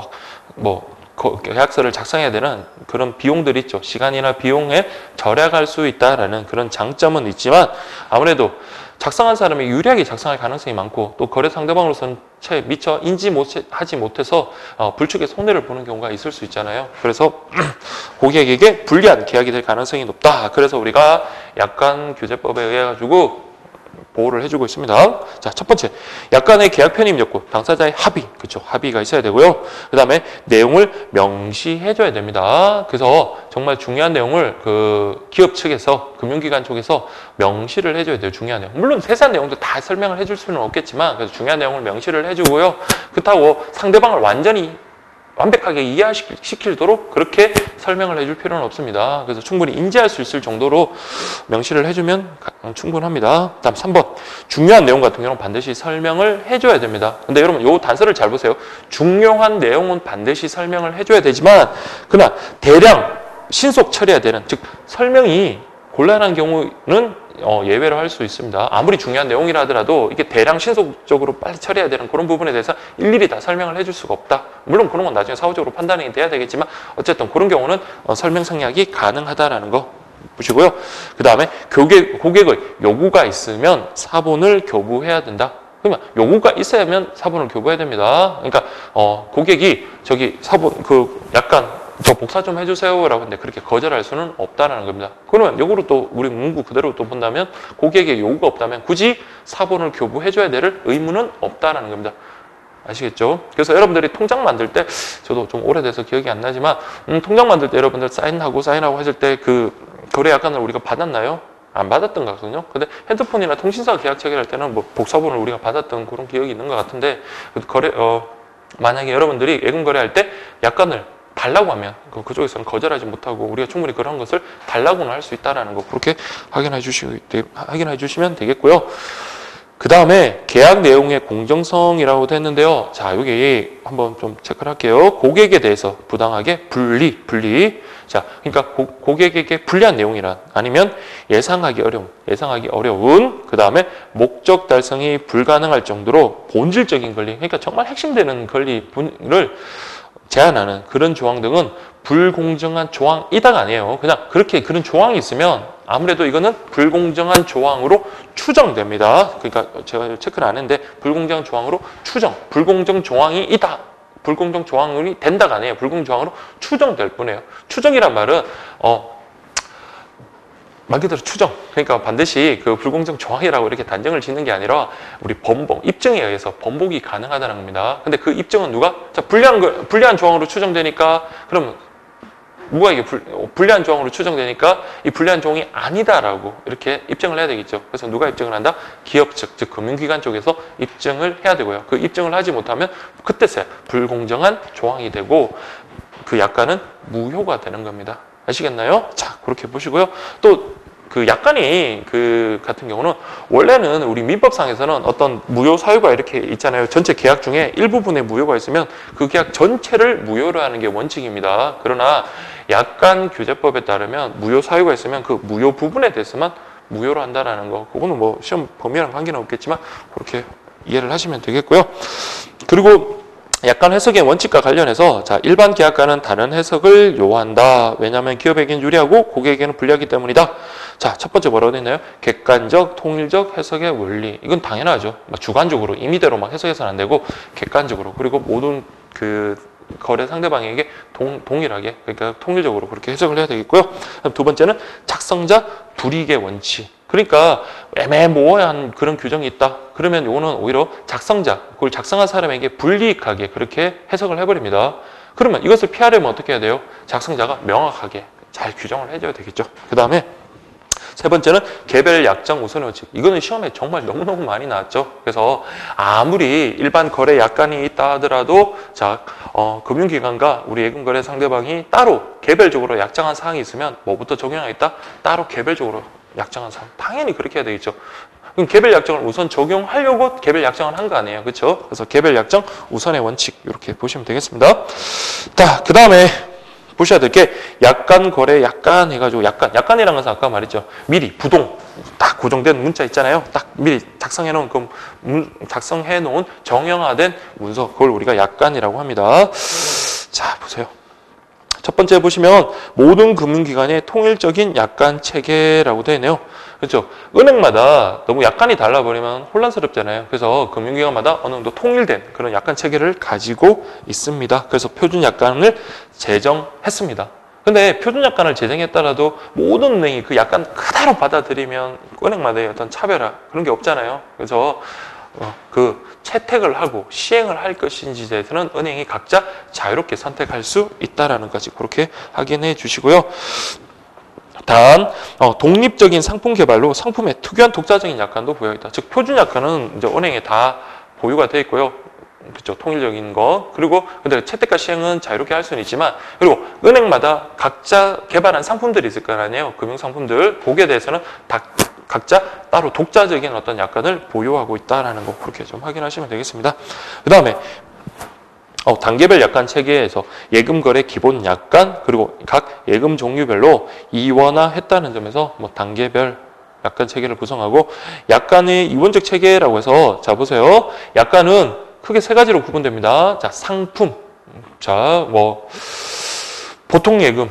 계약서를 작성해야 되는 그런 비용들이 있죠. 시간이나 비용에 절약할 수 있다라는 그런 장점은 있지만, 아무래도 작성한 사람이 유리하게 작성할 가능성이 많고, 또 거래 상대방으로서는 채 미처 인지하지 못해서 불측의 손해를 보는 경우가 있을 수 있잖아요. 그래서 고객에게 불리한 계약이 될 가능성이 높다. 그래서 우리가 약관 규제법에 의해 가지고 보호를 해주고 있습니다. 자, 첫 번째, 약관의 계약 편입 요건, 당사자의 합의, 그렇죠? 합의가 있어야 되고요. 그 다음에 내용을 명시해줘야 됩니다. 그래서 정말 중요한 내용을 그 기업 측에서, 금융기관 쪽에서 명시를 해줘야 돼요. 중요한 내용. 물론 세세한 내용도 다 설명을 해줄 수는 없겠지만, 그래서 중요한 내용을 명시를 해주고요. 그렇다고 상대방을 완벽하게 이해시키도록 그렇게 설명을 해줄 필요는 없습니다. 그래서 충분히 인지할 수 있을 정도로 명시를 해주면 충분합니다. 다음 3번. 중요한 내용 같은 경우는 반드시 설명을 해줘야 됩니다. 근데 여러분 요 단서를 잘 보세요. 중요한 내용은 반드시 설명을 해줘야 되지만, 그러나 대량 신속 처리해야 되는, 즉 설명이 곤란한 경우는 예외로 할 수 있습니다. 아무리 중요한 내용이라 하더라도 이게 대량 신속적으로 빨리 처리해야 되는 그런 부분에 대해서 일일이 다 설명을 해줄 수가 없다. 물론 그런 건 나중에 사후적으로 판단이 돼야 되겠지만, 어쨌든 그런 경우는 설명 생략이 가능하다라는 거 보시고요. 그 다음에 고객의 요구가 있으면 사본을 교부해야 된다. 그러면 요구가 있어야면 사본을 교부해야 됩니다. 그러니까 고객이 저기 사본 약간 저 복사 좀 해주세요라고 하는데 그렇게 거절할 수는 없다라는 겁니다. 그러면 역으로 또 우리 문구 그대로 또 본다면, 고객의 요구가 없다면 굳이 사본을 교부해줘야 될 의무는 없다라는 겁니다. 아시겠죠? 그래서 여러분들이 통장 만들 때, 저도 좀 오래돼서 기억이 안 나지만 통장 만들 때 여러분들 사인하고 했을 때 그 거래 약관을 우리가 받았나요? 안 받았던 것 같거든요. 근데 핸드폰이나 통신사 계약 체결할 때는 뭐 복사본을 우리가 받았던 그런 기억이 있는 것 같은데, 만약에 여러분들이 예금 거래할 때 약관을 달라고 하면 그쪽에서는 거절하지 못하고 우리가 충분히 그런 것을 달라고는 할 수 있다는 거 그렇게 확인해 주시면 되겠고요. 그 다음에 계약 내용의 공정성이라고 했는데요. 자, 여기 한번 좀 체크를 할게요. 고객에 대해서 부당하게 분리. 자, 그러니까 고객에게 불리한 내용이란 아니면 예상하기 어려운, 그 다음에 목적 달성이 불가능할 정도로 본질적인 권리, 그러니까 정말 핵심되는 권리를 제한하는 그런 조항 등은 불공정한 조항이다가 아니에요. 그냥 그렇게 그런 조항이 있으면 아무래도 이거는 불공정한 조항으로 추정됩니다. 그러니까 제가 체크를 안 했는데 불공정한 조항으로 불공정 조항이다. 불공정 조항이 된다가 아니에요. 불공정 조항으로 추정될 뿐이에요. 추정이란 말은 말 그대로 추정. 그러니까 반드시 그 불공정 조항이라고 이렇게 단정을 짓는 게 아니라 우리 입증에 의해서 번복이 가능하다는 겁니다. 근데 그 입증은 누가? 자, 불리한 조항으로 추정되니까 그러면 누가 이게 불리한 조항으로 추정되니까 이 불리한 조항이 아니다라고 이렇게 입증을 해야 되겠죠. 그래서 누가 입증을 한다? 기업 측, 즉 금융기관 쪽에서 입증을 해야 되고요. 그 입증을 하지 못하면 그때서야 불공정한 조항이 되고 그 약관은 무효가 되는 겁니다. 아시겠나요? 자, 그렇게 보시고요. 또 그 약관이 같은 경우는 원래는 우리 민법상에서는 어떤 무효 사유가 이렇게 있잖아요. 전체 계약 중에 일부분에 무효가 있으면 그 계약 전체를 무효로 하는 게 원칙입니다. 그러나 약관 규제법에 따르면 무효 사유가 있으면 그 무효 부분에 대해서만 무효로 한다라는 거. 그거는 뭐 시험 범위랑 관계는 없겠지만 그렇게 이해를 하시면 되겠고요. 그리고 약관 해석의 원칙과 관련해서 자, 일반 계약과는 다른 해석을 요한다. 왜냐하면 기업에게는 유리하고 고객에게는 불리하기 때문이다. 자, 첫 번째 뭐라고 되어 있나요? 객관적, 통일적 해석의 원리. 이건 당연하죠. 주관적으로 임의대로 막 해석해서는 안 되고 객관적으로 그리고 모든 거래 상대방에게 동일하게 그러니까 통일적으로 그렇게 해석을 해야 되겠고요. 두 번째는 작성자 불이익의 원칙. 그러니까 애매모호한 그런 규정이 있다. 그러면 이거는 오히려 그걸 작성한 사람에게 불이익하게 그렇게 해석을 해버립니다. 그러면 이것을 피하려면 어떻게 해야 돼요? 작성자가 명확하게 잘 규정을 해줘야 되겠죠. 그 다음에 세 번째는 개별 약정 우선의 원칙. 이거는 시험에 정말 너무너무 많이 나왔죠. 그래서 아무리 일반 거래 약관이 있다 하더라도 자, 금융기관과 우리 예금거래 상대방이 따로 개별적으로 약정한 사항이 있으면 뭐부터 적용하겠다? 따로 개별적으로 약정한 사항. 당연히 그렇게 해야 되겠죠. 그럼 개별 약정을 우선 적용하려고 개별 약정을 한 거 아니에요. 그렇죠? 그래서 개별 약정 우선의 원칙 이렇게 보시면 되겠습니다. 자, 그 다음에 보셔야 될 게 약관 거래 약관 해가지고 약관이라는 것은 아까 말했죠. 미리 부동 딱 고정된 문자 있잖아요. 딱 미리 작성해 놓은 정형화된 문서 그걸 우리가 약관이라고 합니다. 자, 보세요. 첫 번째 보시면 모든 금융기관의 통일적인 약관 체계라고 되어 있네요. 그렇죠? 은행마다 너무 약관이 달라버리면 혼란스럽잖아요. 그래서 금융기관마다 어느 정도 통일된 그런 약관 체계를 가지고 있습니다. 그래서 표준 약관을 제정했습니다. 근데 표준 약관을 제정했더라도 모든 은행이 그 약관 그대로 받아들이면 은행마다의 어떤 차별화 그런 게 없잖아요. 그래서 그 채택을 하고 시행을 할 것인지에 대해서는 은행이 각자 자유롭게 선택할 수 있다라는 것까지 그렇게 확인해 주시고요. 단 독립적인 상품 개발로 상품의 특유한 독자적인 약관도 보여있다. 즉 표준 약관은 이제 은행에 다 보유가 되어 있고요. 그렇죠. 통일적인 거. 그리고 근데 채택과 시행은 자유롭게 할 수는 있지만 그리고 은행마다 각자 개발한 상품들이 있을 거 아니에요. 금융 상품들. 거기에 대해서는 다 각자 따로 독자적인 어떤 약관을 보유하고 있다라는 거 그렇게 좀 확인하시면 되겠습니다. 그 다음에 단계별 약관 체계에서 예금거래 기본 약관 그리고 각 예금 종류별로 이원화했다는 점에서 단계별 약관 체계를 구성하고 약관의 이원적 체계라고 해서 자 보세요. 약관은 크게 세 가지로 구분됩니다. 자 상품, 자 보통 예금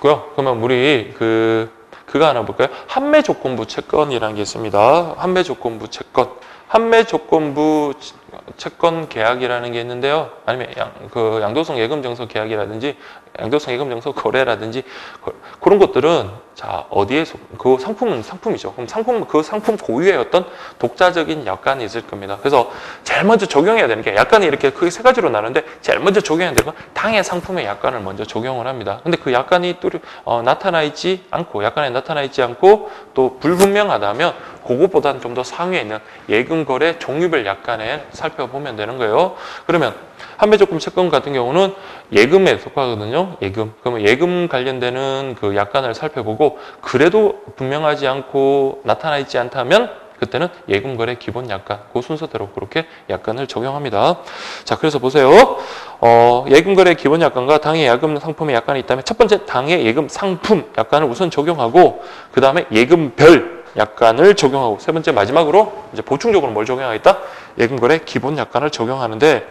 고요. 그러면 우리 그거 하나 볼까요? 판매 조건부 채권이라는 게 있습니다. 판매 조건부 채권 계약이라는 게 있는데요. 아니면 양도성 예금증서 계약이라든지 양도성 예금증서 거래라든지 그런 것들은 자 어디에서 그 상품은 상품이죠. 그럼 그 상품 고유의 어떤 독자적인 약관이 있을 겁니다. 그래서 제일 먼저 적용해야 되는 게 약관이 이렇게 크게 세 가지로 나누는데 제일 먼저 적용해야 되는 건 당해 상품의 약관을 먼저 적용을 합니다. 근데 그 약관이 또 약관에 나타나 있지 않고 또 불분명하다면 그것보다는 좀 더 상위에 있는 예금 예금 거래 종류별 약관에 살펴보면 되는 거예요. 그러면 한매조금 채권 같은 경우는 예금에 속하거든요. 예금. 그러면 예금 관련되는 그 약관을 살펴보고 그래도 분명하지 않고 나타나 있지 않다면 그때는 예금거래 기본 약관, 그 순서대로 그렇게 약관을 적용합니다. 자, 그래서 보세요. 예금거래 기본 약관과 당해 예금 상품의 약관이 있다면 첫 번째 당해 예금 상품 약관을 우선 적용하고 그 다음에 예금별 약관을 적용하고 세 번째 마지막으로 이제 보충적으로 뭘 적용하겠다? 예금거래 기본 약관을 적용하는데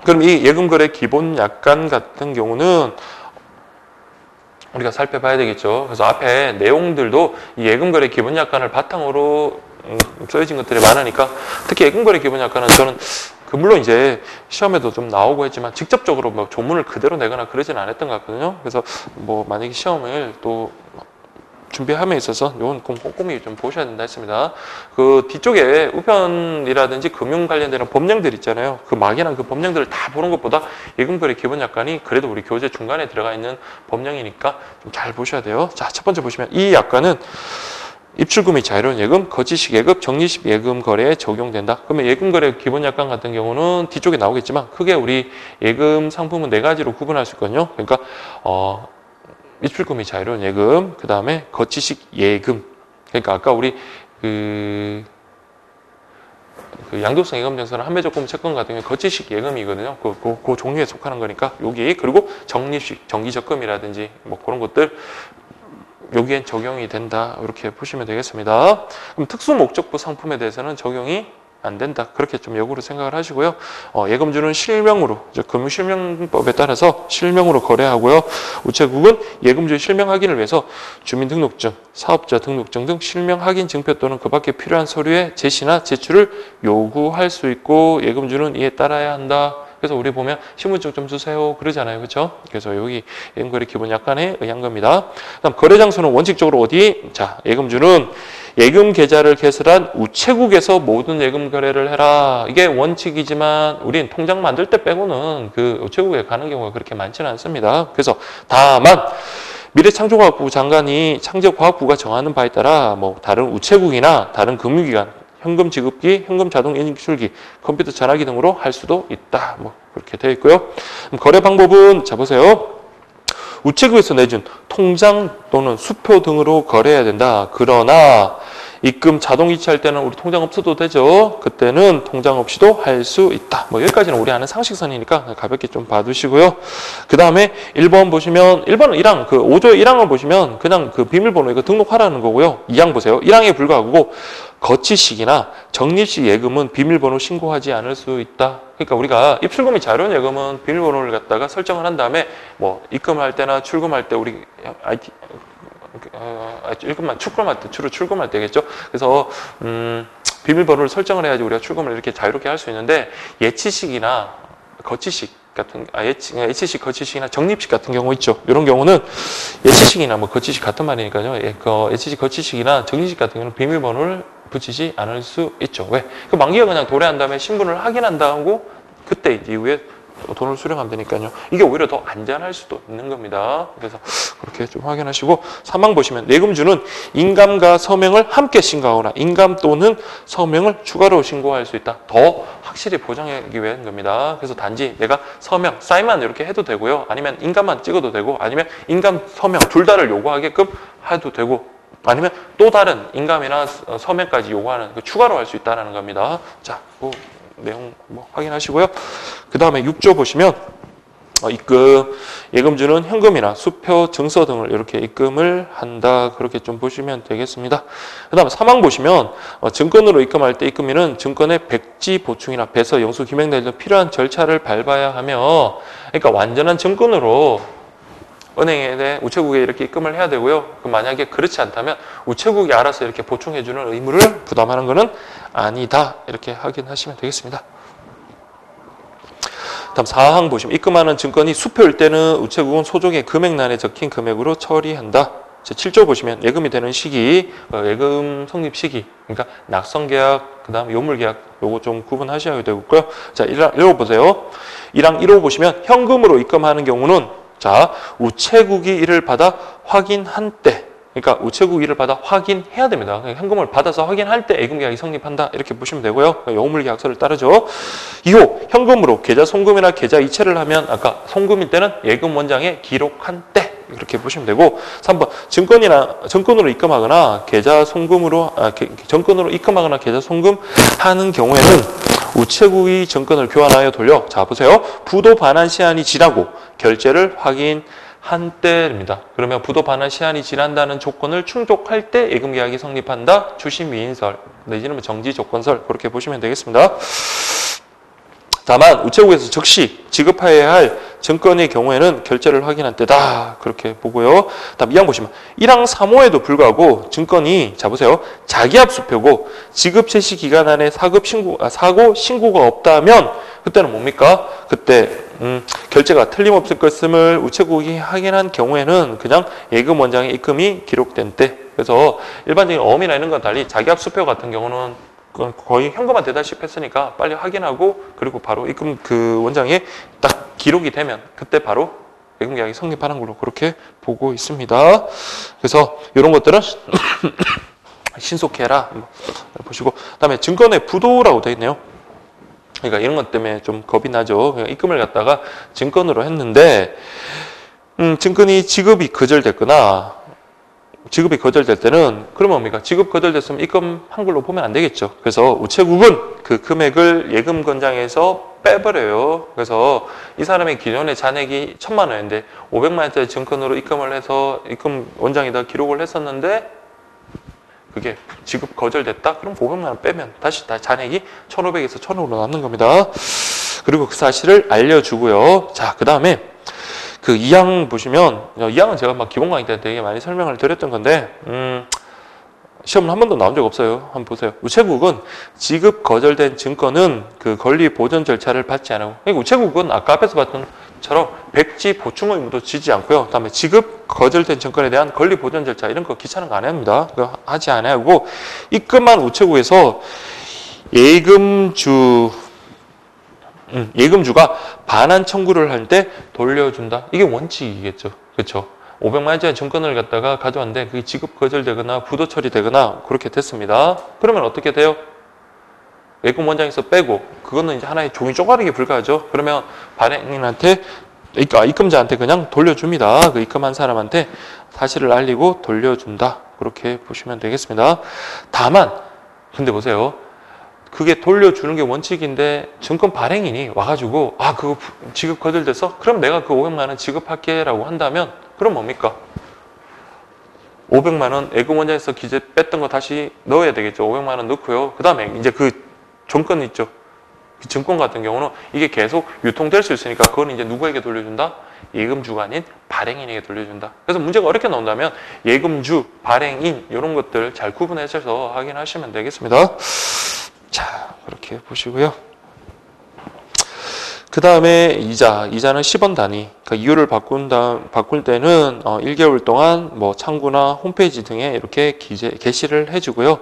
그럼 이 예금거래 기본 약관 같은 경우는 우리가 살펴봐야 되겠죠. 그래서 앞에 내용들도 이 예금거래 기본 약관을 바탕으로 써진 것들이 많으니까 특히 예금거래 기본 약관은 저는 물론 이제 시험에도 좀 나오고 했지만 직접적으로 뭐 조문을 그대로 내거나 그러진 않았던 것 같거든요. 그래서 뭐 만약에 시험을 또 준비함에 있어서 이건 꼼꼼히 좀 보셔야 된다 했습니다. 그 뒤쪽에 우편이라든지 금융 관련되는 법령들 있잖아요. 그 막연한 그 법령들을 다 보는 것보다 예금거래 기본 약관이 그래도 우리 교재 중간에 들어가 있는 법령이니까 좀 잘 보셔야 돼요. 자, 첫 번째 보시면 이 약관은 입출금이 자유로운 예금, 거치식 예금, 적립식 예금 거래에 적용된다. 그러면 예금 거래 기본 약관 같은 경우는 뒤쪽에 나오겠지만 크게 우리 예금 상품은 네 가지로 구분할 수 있거든요. 그러니까 입출금이 자유로운 예금, 그 다음에 거치식 예금. 그러니까 아까 우리 그 양도성 예금증서나 한매조금 채권 같은 경우 거치식 예금이거든요. 그 종류에 속하는 거니까 여기 그리고 적립식 정기적금이라든지 뭐 그런 것들. 여기엔 적용이 된다. 이렇게 보시면 되겠습니다. 그럼 특수목적부 상품에 대해서는 적용이 안 된다. 그렇게 좀 역으로 생각을 하시고요. 예금주는 실명으로, 금융실명법에 따라서 실명으로 거래하고요. 우체국은 예금주의 실명 확인을 위해서 주민등록증, 사업자 등록증 등 실명 확인 증표 또는 그 밖에 필요한 서류의 제시나 제출을 요구할 수 있고 예금주는 이에 따라야 한다. 그래서 우리 보면 신분증 좀 주세요 그러잖아요. 그렇죠? 그래서 여기 예금거래 기본 약관에 의한 겁니다. 그다음 거래 장소는 원칙적으로 어디? 자, 예금주는 예금 계좌를 개설한 우체국에서 모든 예금 거래를 해라. 이게 원칙이지만 우린 통장 만들 때 빼고는 그 우체국에 가는 경우가 그렇게 많지는 않습니다. 그래서 다만 미래창조과학부 장관이 창조과학부가 정하는 바에 따라 뭐 다른 우체국이나 다른 금융기관 현금 지급기, 현금 자동 인출기, 컴퓨터 전화기 등으로 할 수도 있다. 뭐 그렇게 되어 있고요. 거래 방법은 자 보세요. 우체국에서 내준 통장 또는 수표 등으로 거래해야 된다. 그러나 입금 자동 이체할 때는 우리 통장 없어도 되죠. 그때는 통장 없이도 할 수 있다. 뭐 여기까지는 우리 아는 상식선이니까 가볍게 좀 봐두시고요. 그 다음에 1번 보시면 1번은 1항, 그 5조 1항을 보시면 그냥 그 비밀번호 이거 등록하라는 거고요. 2항 보세요. 1항에 불과하고 거치식이나 적립식 예금은 비밀번호 신고하지 않을 수 있다. 그러니까 우리가 입출금이 자유로운 예금은 비밀번호를 갖다가 설정을 한 다음에 뭐 입금할 때나 출금할 때 우리 출금할 때 주로 출금할 때겠죠. 그래서 비밀번호를 설정을 해야지 우리가 출금을 이렇게 자유롭게 할 수 있는데 예치식이나 거치식 같은 예치식, 거치식이나 적립식 같은 경우 있죠. 이런 경우는 예치식이나 뭐 거치식 같은 말이니까요. 예치식, 거치식이나 적립식 같은 경우는 비밀번호를 붙이지 않을 수 있죠. 왜? 그 만기가 그냥 도래한 다음에 신분을 확인한다고 그때 이후에 돈을 수령하면 되니까요. 이게 오히려 더 안전할 수도 있는 겁니다. 그래서 그렇게 좀 확인하시고 3항 보시면 예금주는 인감과 서명을 함께 신고하거나 인감 또는 서명을 추가로 신고할 수 있다. 더 확실히 보장하기 위한 겁니다. 그래서 단지 내가 서명, 사인만 이렇게 해도 되고요. 아니면 인감만 찍어도 되고 아니면 인감, 서명 둘 다를 요구하게끔 해도 되고 아니면 또 다른 인감이나 서명까지 요구하는 추가로 할 수 있다는 겁니다. 자, 그 내용 뭐 확인하시고요. 그 다음에 6조 보시면 입금, 예금주는 현금이나 수표, 증서 등을 이렇게 입금을 한다. 그렇게 좀 보시면 되겠습니다. 그 다음에 3항 보시면 증권으로 입금할 때 입금인은 증권의 백지 보충이나 배서, 영수, 기명 등 필요한 절차를 밟아야 하며 그러니까 완전한 증권으로 은행에 우체국에 이렇게 입금을 해야 되고요. 만약에 그렇지 않다면 우체국이 알아서 이렇게 보충해주는 의무를 부담하는 것은 아니다. 이렇게 확인하시면 되겠습니다. 다음 4항 보시면 입금하는 증권이 수표일 때는 우체국은 소정의 금액란에 적힌 금액으로 처리한다. 7조 보시면 예금이 되는 시기, 예금 성립 시기, 그러니까 낙선계약, 그 다음에 요물계약 요거 좀 구분하셔야 되고요. 자, 1호 보세요. 1항 1호 보시면 현금으로 입금하는 경우는 자, 우체국이 이를 받아 확인한 때 그러니까 우체국 일을 받아 확인해야 됩니다. 현금을 받아서 확인할 때 예금계약이 성립한다. 이렇게 보시면 되고요. 그러니까 영업물계약서를 따르죠. 2호, 현금으로 계좌 송금이나 계좌 이체를 하면 아까 송금일 때는 예금 원장에 기록한 때 이렇게 보시면 되고 3번, 정권으로 입금하거나 계좌 송금으로 정권으로 입금하거나 계좌 송금하는 경우에는 우체국이 정권을 교환하여 돌려 자 보세요. 부도 반환 시한이 지나고 결제를 확인한 때입니다. 그러면 부도 반환 시한이 지난다는 조건을 충족할 때 예금계약이 성립한다. 주시미인설 내지는 정지 조건설 그렇게 보시면 되겠습니다. 다만 우체국에서 즉시 지급해야 할 증권의 경우에는 결제를 확인한 때다. 그렇게 보고요. 다음 2항 보시면 1항 3호에도 불구하고 증권이 자 보세요. 자기압 수표고 지급 제시 기간 안에 사고 신고가 없다면 그때는 뭡니까? 그때 결제가 틀림없을 것임을 우체국이 확인한 경우에는 그냥 예금 원장의 입금이 기록된 때. 그래서 일반적인 어음이나 이런 건 달리 자기압 수표 같은 경우는 거의 현금화 되다시피 했으니까 빨리 확인하고 그리고 바로 입금 그 원장에 딱 기록이 되면 그때 바로 예금 계약이 성립하는 걸로 그렇게 보고 있습니다. 그래서 이런 것들은 신속해라 보시고 그다음에 증권의 부도라고 되어 있네요. 그러니까 이런 것 때문에 좀 겁이 나죠. 그러니까 입금을 갖다가 증권으로 했는데 증권이 지급이 거절됐거나 지급이 거절될 때는 그러면 뭡니까? 지급 거절됐으면 입금한 걸로 보면 안 되겠죠. 그래서 우체국은 그 금액을 예금 건장에서 빼버려요. 그래서 이 사람의 기존의 잔액이 1,000만 원인데 500만 원짜리 증권으로 입금을 해서 입금 원장에다 기록을 했었는데 그게 지급 거절됐다? 그럼 500만 원 빼면 다시 잔액이 1,500에서 1,000으로 남는 겁니다. 그리고 그 사실을 알려주고요. 자, 그 다음에 그 2항 보시면 2항은 제가 막 기본 강의 때 되게 많이 설명을 드렸던 건데 시험은 한 번도 나온 적 없어요. 한번 보세요. 우체국은 지급 거절된 증권은 그 권리 보전 절차를 받지 않고 그러니까 우체국은 아까 앞에서 봤던 처럼 백지 보충 의무도 지지 않고요. 그다음에 지급 거절된 증권에 대한 권리 보전 절차 이런 거 귀찮은 거 안 합니다. 그거 하지 않고 입금한 우체국에서 예금주가 반환 청구를 할 때 돌려준다. 이게 원칙이겠죠. 그렇죠? 500만 원짜리 증권을 갖다가 가져왔는데 그게 지급 거절되거나 부도 처리되거나 그렇게 됐습니다. 그러면 어떻게 돼요? 예금 원장에서 빼고 그거는 이제 하나의 종이 쪼가리에 불과하죠. 그러면 발행인한테 입금자한테 그냥 돌려줍니다. 그 입금한 사람한테 사실을 알리고 돌려준다. 그렇게 보시면 되겠습니다. 다만 근데 보세요. 그게 돌려주는 게 원칙인데 증권 발행인이 와가지고 그거 지급 거절돼서 그럼 내가 그 500만 원 지급할게 라고 한다면 그럼 뭡니까? 500만 원 예금 원장에서 기재 뺐던 거 다시 넣어야 되겠죠. 500만 원 넣고요. 그 다음에 이제 그 증권 있죠. 그 증권 같은 경우는 이게 계속 유통될 수 있으니까 그건 이제 누구에게 돌려준다? 예금주가 아닌 발행인에게 돌려준다. 그래서 문제가 어렵게 나온다면 예금주, 발행인 이런 것들 잘 구분해서 확인하시면 되겠습니다. 자, 그렇게 보시고요. 그 다음에 이자는 10원 단위. 그러니까 이율을 바꿀 때는 1개월 동안 뭐 창구나 홈페이지 등에 이렇게 게시를 해주고요.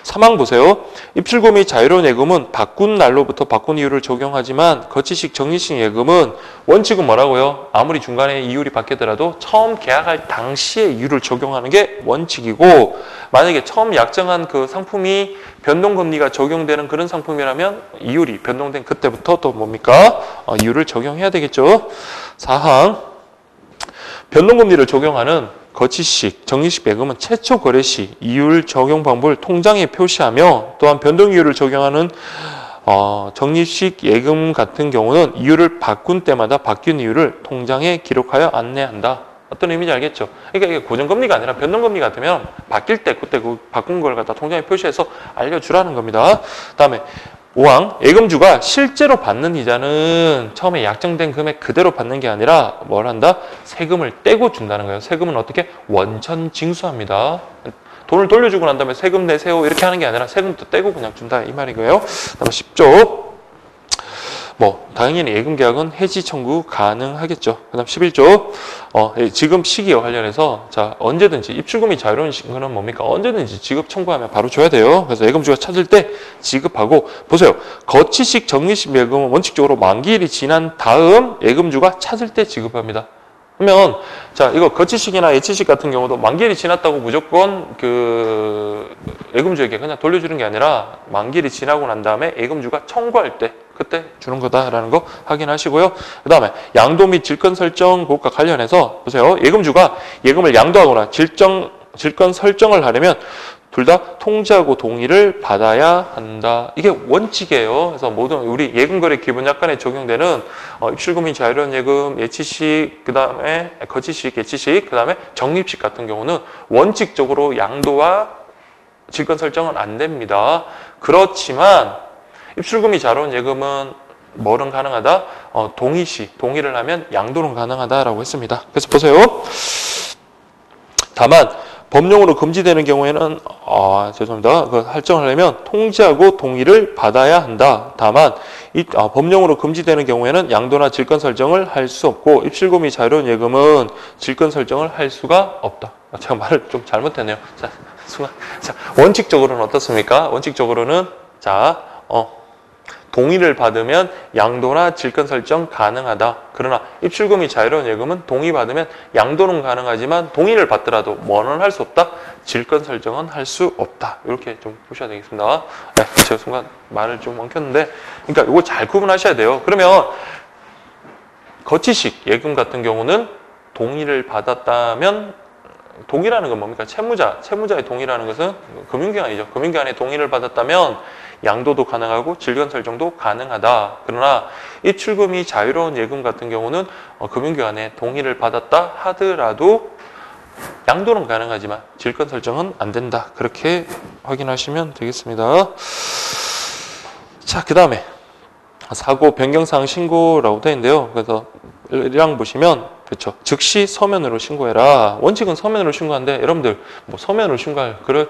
3항 보세요. 입출금 및 자유로운 예금은 바꾼 날로부터 바꾼 이율을 적용하지만 거치식 정리식 예금은 원칙은 뭐라고요? 아무리 중간에 이율이 바뀌더라도 처음 계약할 당시에 이율을 적용하는 게 원칙이고 만약에 처음 약정한 그 상품이 변동금리가 적용되는 그런 상품이라면 이율이 변동된 그때부터 또 뭡니까? 이율을 적용해야 되겠죠. 4항 변동금리를 적용하는 거치식, 정리식 예금은 최초 거래 시 이율 적용 방법을 통장에 표시하며 또한 변동 이율을 적용하는 정리식 예금 같은 경우는 이율을 바꾼 때마다 바뀐 이율을 통장에 기록하여 안내한다. 어떤 의미인지 알겠죠? 그러니까 이게 고정금리가 아니라 변동금리 같으면 바뀔 때 그때 그 바꾼 걸 갖다 통장에 표시해서 알려주라는 겁니다. 다음에 5항 예금주가 실제로 받는 이자는 처음에 약정된 금액 그대로 받는 게 아니라 뭘 한다? 세금을 떼고 준다는 거예요. 세금은 어떻게? 원천 징수합니다. 돈을 돌려주고 난 다음에 세금 내세요 이렇게 하는 게 아니라 세금부터 떼고 그냥 준다 이 말인 거예요. 다음 10조 당연히 예금 계약은 해지 청구 가능하겠죠. 그다음 11조 지급 시기에 관련해서 자 언제든지 입출금이 자유로운 거는 뭡니까? 언제든지 지급 청구하면 바로 줘야 돼요. 그래서 예금주가 찾을 때 지급하고 보세요. 거치식 정리식 예금은 원칙적으로 만기일이 지난 다음 예금주가 찾을 때 지급합니다. 그러면 자 이거 거치식이나 예치식 같은 경우도 만기일이 지났다고 무조건 그 예금주에게 그냥 돌려주는 게 아니라 만기일이 지나고 난 다음에 예금주가 청구할 때 그때 주는 거다라는 거 확인하시고요. 그 다음에 양도 및 질권 설정 그것과 관련해서 보세요. 예금주가 예금을 양도하거나 질권 설정을 하려면 둘 다 통지하고 동의를 받아야 한다. 이게 원칙이에요. 그래서 모든 우리 예금거래 기본약관에 적용되는 입출금인 자유로운 예금, 예치식, 그 다음에 거치식, 예치식, 그 다음에 적립식 같은 경우는 원칙적으로 양도와 질권 설정은 안 됩니다. 그렇지만 입출금이 자유로운 예금은 뭐는 가능하다? 동의를 하면 양도는 가능하다라고 했습니다. 그래서 보세요. 다만 법령으로 금지되는 경우에는 죄송합니다. 그 설정하려면 통지하고 동의를 받아야 한다. 다만 법령으로 금지되는 경우에는 양도나 질권 설정을 할 수 없고 입출금이 자유로운 예금은 질권 설정을 할 수가 없다. 제가 말을 좀 잘못했네요. 자, 원칙적으로는 어떻습니까? 원칙적으로는 동의를 받으면 양도나 질권 설정 가능하다. 그러나 입출금이 자유로운 예금은 동의받으면 양도는 가능하지만 동의를 받더라도 뭐는 할 수 없다? 질권 설정은 할 수 없다. 이렇게 좀 보셔야 되겠습니다. 네, 제가 순간 말을 좀 엉켰는데 그러니까 이거 잘 구분하셔야 돼요. 그러면 거치식 예금 같은 경우는 동의를 받았다면 동의라는 건 뭡니까? 채무자의 동의라는 것은 금융기관이죠. 금융기관의 동의를 받았다면 양도도 가능하고 질권 설정도 가능하다. 그러나 입출금이 자유로운 예금 같은 경우는 금융기관의 동의를 받았다 하더라도 양도는 가능하지만 질권 설정은 안 된다. 그렇게 확인하시면 되겠습니다. 자, 그 다음에 사고 변경사항 신고라고 되어 있는데요. 그래서 1랑 보시면 그렇죠. 즉시 서면으로 신고해라. 원칙은 서면으로 신고하는데 여러분들 뭐 서면으로 신고할 그럴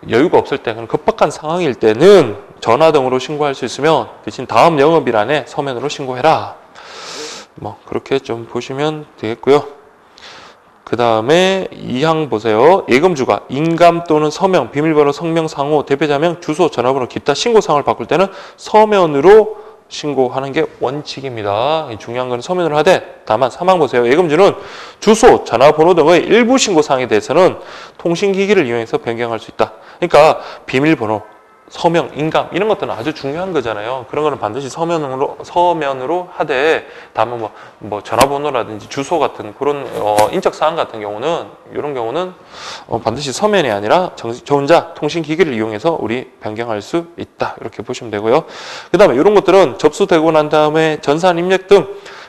여유가 없을 때, 급박한 상황일 때는 전화 등으로 신고할 수 있으면 대신 다음 영업일안에 서면으로 신고해라. 뭐 그렇게 좀 보시면 되겠고요. 그 다음에 2항 보세요. 예금주가 인감 또는 서명, 비밀번호, 성명, 상호, 대표자명, 주소, 전화번호, 기타 신고사항을 바꿀 때는 서면으로 신고하는 게 원칙입니다. 중요한 건 서면으로 하되 다만 3항 보세요. 예금주는 주소, 전화번호 등의 일부 신고사항에 대해서는 통신기기를 이용해서 변경할 수 있다. 그러니까 비밀번호, 서명, 인감 이런 것들은 아주 중요한 거잖아요. 그런 거는 반드시 서면으로 하되 다만 뭐 전화번호라든지 주소 같은 그런 인적 사항 같은 경우는 이런 경우는 반드시 서면이 아니라 저 혼자 통신기기를 이용해서 우리 변경할 수 있다. 이렇게 보시면 되고요. 그 다음에 이런 것들은 접수되고 난 다음에 전산 입력 등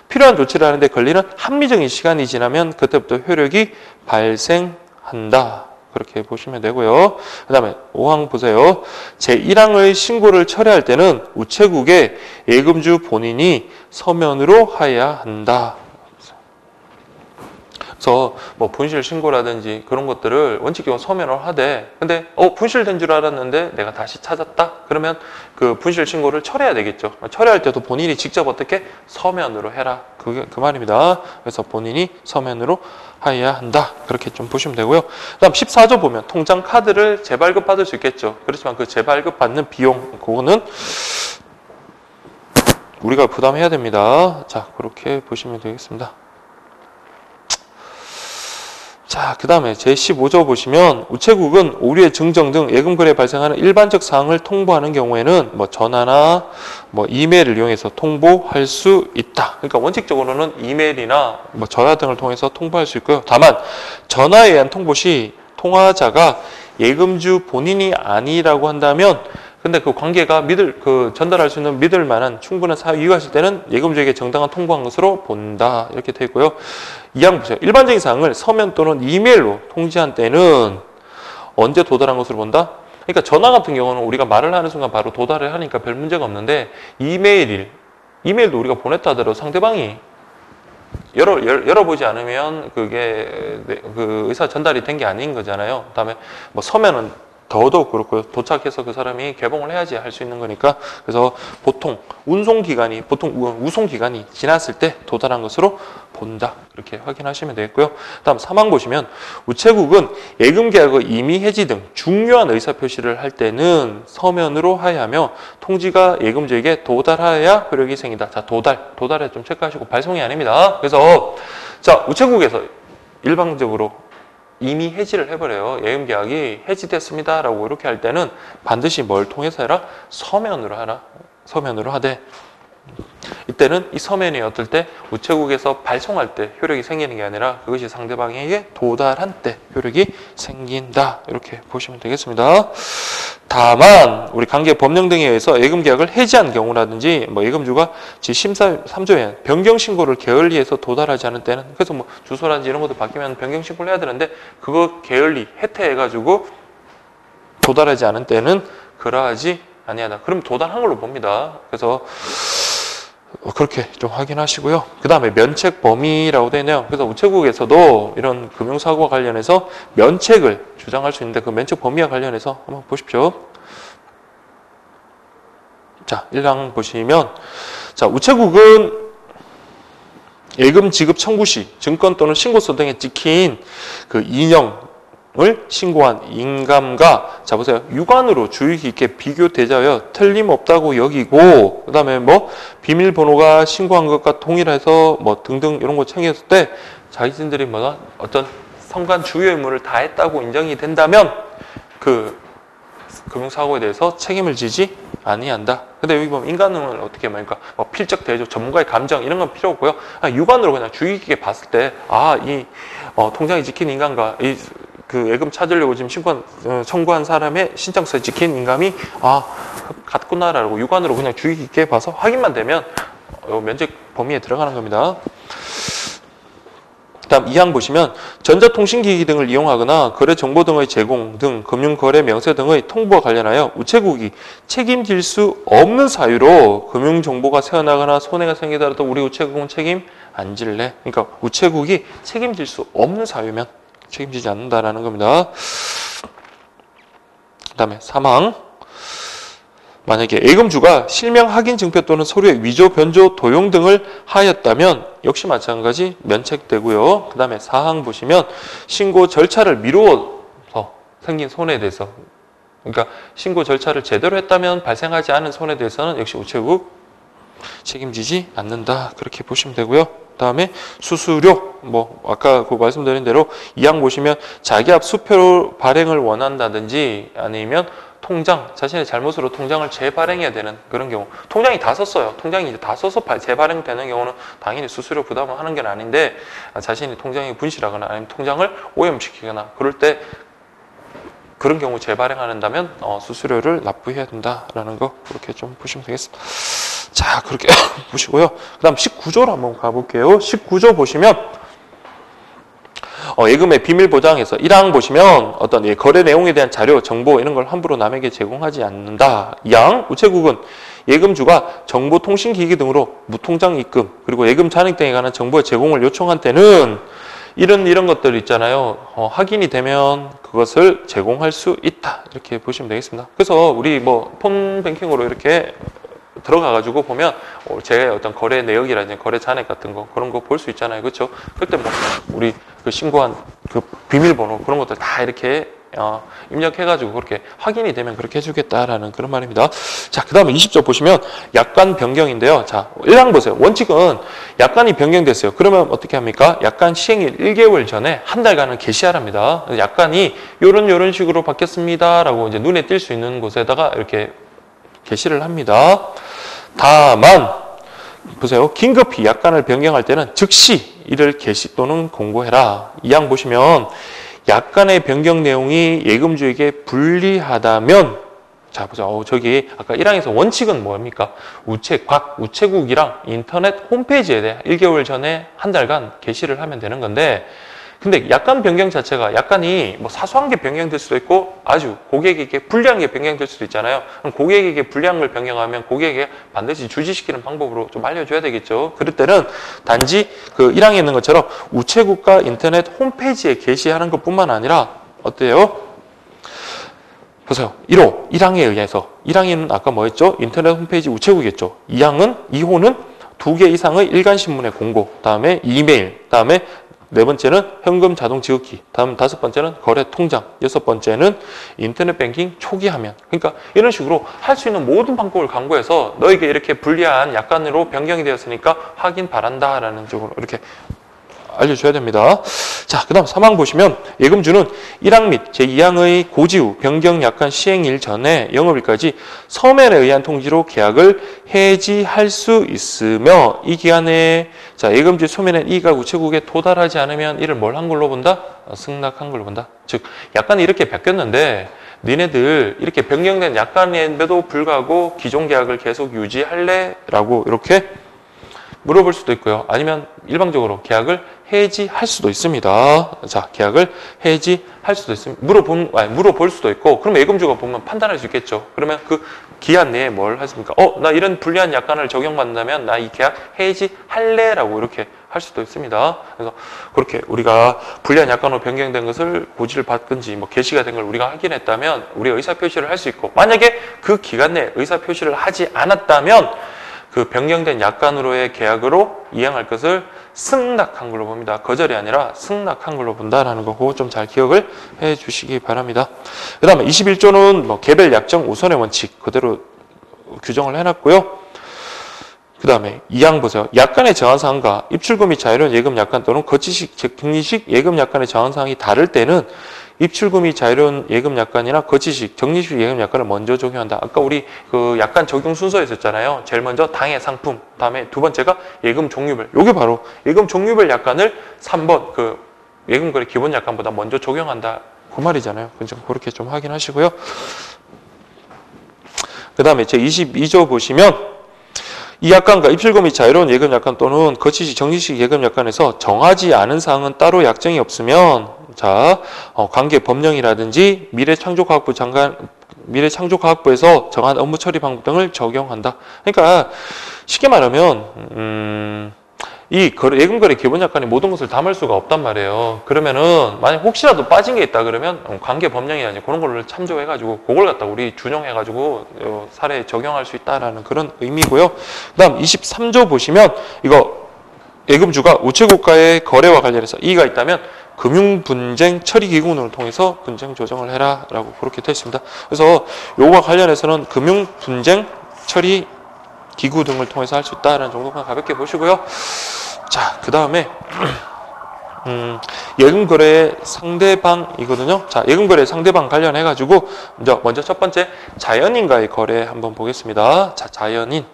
필요한 조치를 하는데 걸리는 합리적인 시간이 지나면 그때부터 효력이 발생한다. 그렇게 보시면 되고요. 그 다음에 5항 보세요. 제1항의 신고를 철회할 때는 우체국에 예금주 본인이 서면으로 하여야 한다. 그래서 뭐 분실 신고라든지 그런 것들을 원칙적으로 서면으로 하되 근데 분실된 줄 알았는데 내가 다시 찾았다? 그러면 그 분실 신고를 철회해야 되겠죠. 철회할 때도 본인이 직접 어떻게 서면으로 해라. 그 말입니다. 그래서 본인이 서면으로 하여야 한다. 그렇게 좀 보시면 되고요. 그다음 14조 보면 통장 카드를 재발급 받을 수 있겠죠. 그렇지만 그 재발급 받는 비용 그거는 우리가 부담해야 됩니다. 자, 그렇게 보시면 되겠습니다. 자, 그 다음에 제15조 보시면 우체국은 오류의 증정 등 예금거래에 발생하는 일반적 사항을 통보하는 경우에는 뭐 전화나 뭐 이메일을 이용해서 통보할 수 있다. 그러니까 원칙적으로는 이메일이나 뭐 전화 등을 통해서 통보할 수 있고요. 다만 전화에 의한 통보 시 통화자가 예금주 본인이 아니라고 한다면 근데 그 관계가 전달할 수 있는 믿을 만한 충분한 이유가 있을 때는 예금주에게 정당한 통보한 것으로 본다. 이렇게 되어 있고요. 2항 보세요. 일반적인 사항을 서면 또는 이메일로 통지한 때는 언제 도달한 것으로 본다? 그러니까 전화 같은 경우는 우리가 말을 하는 순간 바로 도달을 하니까 별 문제가 없는데 이메일도 우리가 보냈다 하더라도 상대방이 열어보지 않으면 그게 그 의사 전달이 된 게 아닌 거잖아요. 그다음에 뭐 서면은 더더욱 그렇고요. 도착해서 그 사람이 개봉을 해야지 할 수 있는 거니까. 그래서 보통 우송기간이 지났을 때 도달한 것으로 본다. 그렇게 확인하시면 되겠고요. 다음 3항 보시면 우체국은 예금계약의 이미 해지 등 중요한 의사표시를 할 때는 서면으로 하야하며 통지가 예금주에게 도달하여야 효력이 생긴다. 자, 도달에 좀 체크하시고 발송이 아닙니다. 그래서 자, 우체국에서 일방적으로 이미 해지를 해버려요. 예금계약이 해지됐습니다 라고 이렇게 할 때는 반드시 뭘 통해서 해라? 서면으로 하라. 서면으로 하되 이때는 이 서면이 어떨 때 우체국에서 발송할 때 효력이 생기는 게 아니라 그것이 상대방에게 도달한 때 효력이 생긴다. 이렇게 보시면 되겠습니다. 다만 우리 관계 법령 등에 의해서 예금계약을 해지한 경우라든지 뭐 예금주가 제13조에 3조에 변경신고를 게을리해서 도달하지 않은 때는 그래서 뭐 주소라든지 이런 것도 바뀌면 변경신고를 해야 되는데 그거 게을리 해태해가지고 도달하지 않은 때는 그러하지 아니하다. 그럼 도달한 걸로 봅니다. 그래서 그렇게 좀 확인하시고요. 그 다음에 면책 범위라고 되어 있네요. 그래서 우체국에서도 이런 금융사고와 관련해서 면책을 주장할 수 있는데 그 면책 범위와 관련해서 한번 보십시오. 자, 1항 보시면 자, 우체국은 예금 지급 청구 시 증권 또는 신고서 등에 찍힌 그 인형 을 신고한 인감과 자 보세요. 유관으로 주의 깊게 비교 대자하여 틀림없다고 여기고 그 다음에 뭐 비밀번호가 신고한 것과 동일해서 뭐 등등 이런 거 챙겼을 때 자기들이 뭐가 어떤 성간 주요 의무를 다했다고 인정이 된다면 그 금융사고에 대해서 책임을 지지 아니한다. 근데 여기 보면 인간은 어떻게 말입니까? 뭐 필적 대조, 전문가의 감정 이런 건 필요 없고요. 유관으로 그냥 주의 깊게 봤을 때 이 통장이 찍힌 인간과 그 예금 찾으려고 지금 신고한, 청구한 사람의 신청서에 찍힌 인감이 같구나라고 유관으로 그냥 주의 깊게 봐서 확인만 되면 면책 범위에 들어가는 겁니다. 다음 2항 보시면 전자통신기기 등을 이용하거나 거래정보 등의 제공 등 금융거래 명세 등의 통보와 관련하여 우체국이 책임질 수 없는 사유로 금융정보가 새어나가거나 손해가 생기더라도 우리 우체국은 책임 안 질래. 그러니까 우체국이 책임질 수 없는 사유면 책임지지 않는다라는 겁니다. 그 다음에 3항 만약에 예금주가 실명 확인 증표 또는 서류의 위조, 변조, 도용 등을 하였다면 역시 마찬가지 면책되고요. 그 다음에 4항 보시면 신고 절차를 미루어서 생긴 손해에 대해서 그러니까 신고 절차를 제대로 했다면 발생하지 않은 손해에 대해서는 역시 우체국 책임지지 않는다. 그렇게 보시면 되고요. 다음에 수수료 뭐 아까 그 말씀드린 대로 2항 보시면 자기압 수표 발행을 원한다든지 아니면 통장 자신의 잘못으로 통장을 재발행해야 되는 그런 경우 통장이 다 썼어요. 통장이 이제 다 써서 재발행되는 경우는 당연히 수수료 부담을 하는 건 아닌데 자신이 통장이 분실하거나 아니면 통장을 오염시키거나 그럴 때 그런 경우 재발행한다면 수수료를 납부해야 된다라는 거 그렇게 좀 보시면 되겠습니다. 자, 그렇게 보시고요. 그 다음 19조로 한번 가볼게요. 19조 보시면 예금의 비밀 보장에서 1항 보시면 어떤 거래 내용에 대한 자료, 정보 이런 걸 함부로 남에게 제공하지 않는다. 2항 우체국은 예금주가 정보통신기기 등으로 무통장 입금 그리고 예금 잔액 등에 관한 정보의 제공을 요청한 때는 이런 것들 있잖아요. 확인이 되면 그것을 제공할 수 있다. 이렇게 보시면 되겠습니다. 그래서 우리 뭐 폰뱅킹으로 이렇게 들어가가지고 보면 제 어떤 거래 내역이라든지 거래 잔액 같은 거 그런 거 볼 수 있잖아요. 그렇죠? 그때 뭐 우리 그 신고한 그 비밀번호 그런 것들 다 이렇게 입력해가지고 그렇게 확인이 되면 그렇게 해주겠다라는 그런 말입니다. 자, 그 다음에 20조 보시면 약관 변경인데요. 자, 1항 보세요. 원칙은 약관이 변경됐어요. 그러면 어떻게 합니까? 약관 시행일 1개월 전에 한 달간은 게시하랍니다. 약관이 요런 식으로 바뀌었습니다라고 이제 눈에 띌 수 있는 곳에다가 이렇게 게시를 합니다. 다만 보세요. 긴급히 약관을 변경할 때는 즉시 이를 게시 또는 공고해라. 2항 보시면 약관의 변경 내용이 예금주에게 불리하다면 자 보세요. 저기 아까 1항에서 원칙은 뭡니까? 각 우체국이랑 인터넷 홈페이지에 대해 1개월 전에 한 달간 게시를 하면 되는 건데 근데 약관 변경 자체가 약관이 뭐 사소한 게 변경될 수도 있고 아주 고객에게 불리한 게 변경될 수도 있잖아요. 그럼 고객에게 불리한 걸 변경하면 고객에게 반드시 주지시키는 방법으로 좀 알려줘야 되겠죠. 그럴 때는 단지 그 1항에 있는 것처럼 우체국과 인터넷 홈페이지에 게시하는 것뿐만 아니라 어때요? 보세요. 1호, 1항에 의해서. 1항에는 아까 뭐였죠? 인터넷 홈페이지 우체국이었죠. 2호는 2개 이상의 일간신문의 공고, 다음에 이메일, 다음에 네 번째는 현금 자동 지급기, 다음 5번째는 거래 통장, 6번째는 인터넷 뱅킹 초기 화면. 그러니까 이런 식으로 할 수 있는 모든 방법을 강구해서 너에게 이렇게 불리한 약관으로 변경이 되었으니까 확인 바란다라는 쪽으로 이렇게 알려줘야 됩니다. 자, 그 다음 3항 보시면 예금주는 1항 및 제2항의 고지 후 변경 약관 시행일 전에 영업일까지 서면에 의한 통지로 계약을 해지할 수 있으며 이 기간에 자 예금주 소면의 이익과 우체국에 도달하지 않으면 이를 뭘 한 걸로 본다? 승낙한 걸로 본다. 즉 약관이 이렇게 바뀌었는데 니네들 이렇게 변경된 약관인데도 불구하고 기존 계약을 계속 유지할래? 라고 이렇게 물어볼 수도 있고요. 아니면 일방적으로 계약을 해지할 수도 있습니다. 자, 계약을 해지할 수도 있습니다. 물어볼 수도 있고, 그러면 예금주가 보면 판단할 수 있겠죠. 그러면 그 기한 내에 뭘 하십니까? 나 이런 불리한 약관을 적용받는다면 나 이 계약 해지할래? 라고 이렇게 할 수도 있습니다. 그래서 그렇게 우리가 불리한 약관으로 변경된 것을 고지를 받든지 뭐 게시가 된 걸 우리가 확인했다면 우리가 의사표시를 할 수 있고, 만약에 그 기간 내에 의사표시를 하지 않았다면 그 변경된 약관으로의 계약으로 이행할 것을 승낙한 걸로 봅니다. 거절이 아니라 승낙한 걸로 본다라는 거고 좀 잘 기억을 해 주시기 바랍니다. 그 다음에 21조는 뭐 개별 약정 우선의 원칙 그대로 규정을 해놨고요. 그 다음에 2항 보세요. 약관의 정한사항과 입출금 및 자유로운 예금 약관 또는 거치식, 격리식 예금 약관의 정한사항이 다를 때는 입출금 및 자유로운 예금 약관이나 거치식, 격리식 예금 약관을 먼저 적용한다. 아까 우리 그 약관 적용 순서 있었잖아요. 제일 먼저 당해 상품, 다음에 두 번째가 예금 종류별. 요게 바로 예금 종류별 약관을 3번 그 예금 거래 기본 약관보다 먼저 적용한다. 그 말이잖아요. 그렇게 좀 확인하시고요. 그 다음에 제 22조 보시면 이 약관과 입출금 및 자유로운 예금 약관 또는 거치식, 정리식 예금 약관에서 정하지 않은 사항은 따로 약정이 없으면 자, 관계 법령이라든지 미래창조과학부에서 정한 업무 처리 방법 등을 적용한다. 그러니까 쉽게 말하면 이 예금거래 기본약관이 모든 것을 담을 수가 없단 말이에요. 그러면은 만약 혹시라도 빠진 게 있다 그러면 관계 법령이라든지 그런 거를 참조해가지고 그걸 갖다 우리 준용해가지고 사례에 적용할 수 있다라는 그런 의미고요. 그다음 23조 보시면 이거 예금주가 우체국과의 거래와 관련해서 이의가 있다면 금융분쟁 처리기구를 통해서 분쟁 조정을 해라 라고 그렇게 되어 있습니다. 그래서 요거와 관련해서는 금융분쟁 처리 기구 등을 통해서 할 수 있다는 정도만 가볍게 보시고요. 자, 그 다음에 예금거래 상대방이거든요. 자, 예금거래 상대방 관련해가지고 먼저 첫 번째 자연인과의 거래 한번 보겠습니다. 자, 자연인.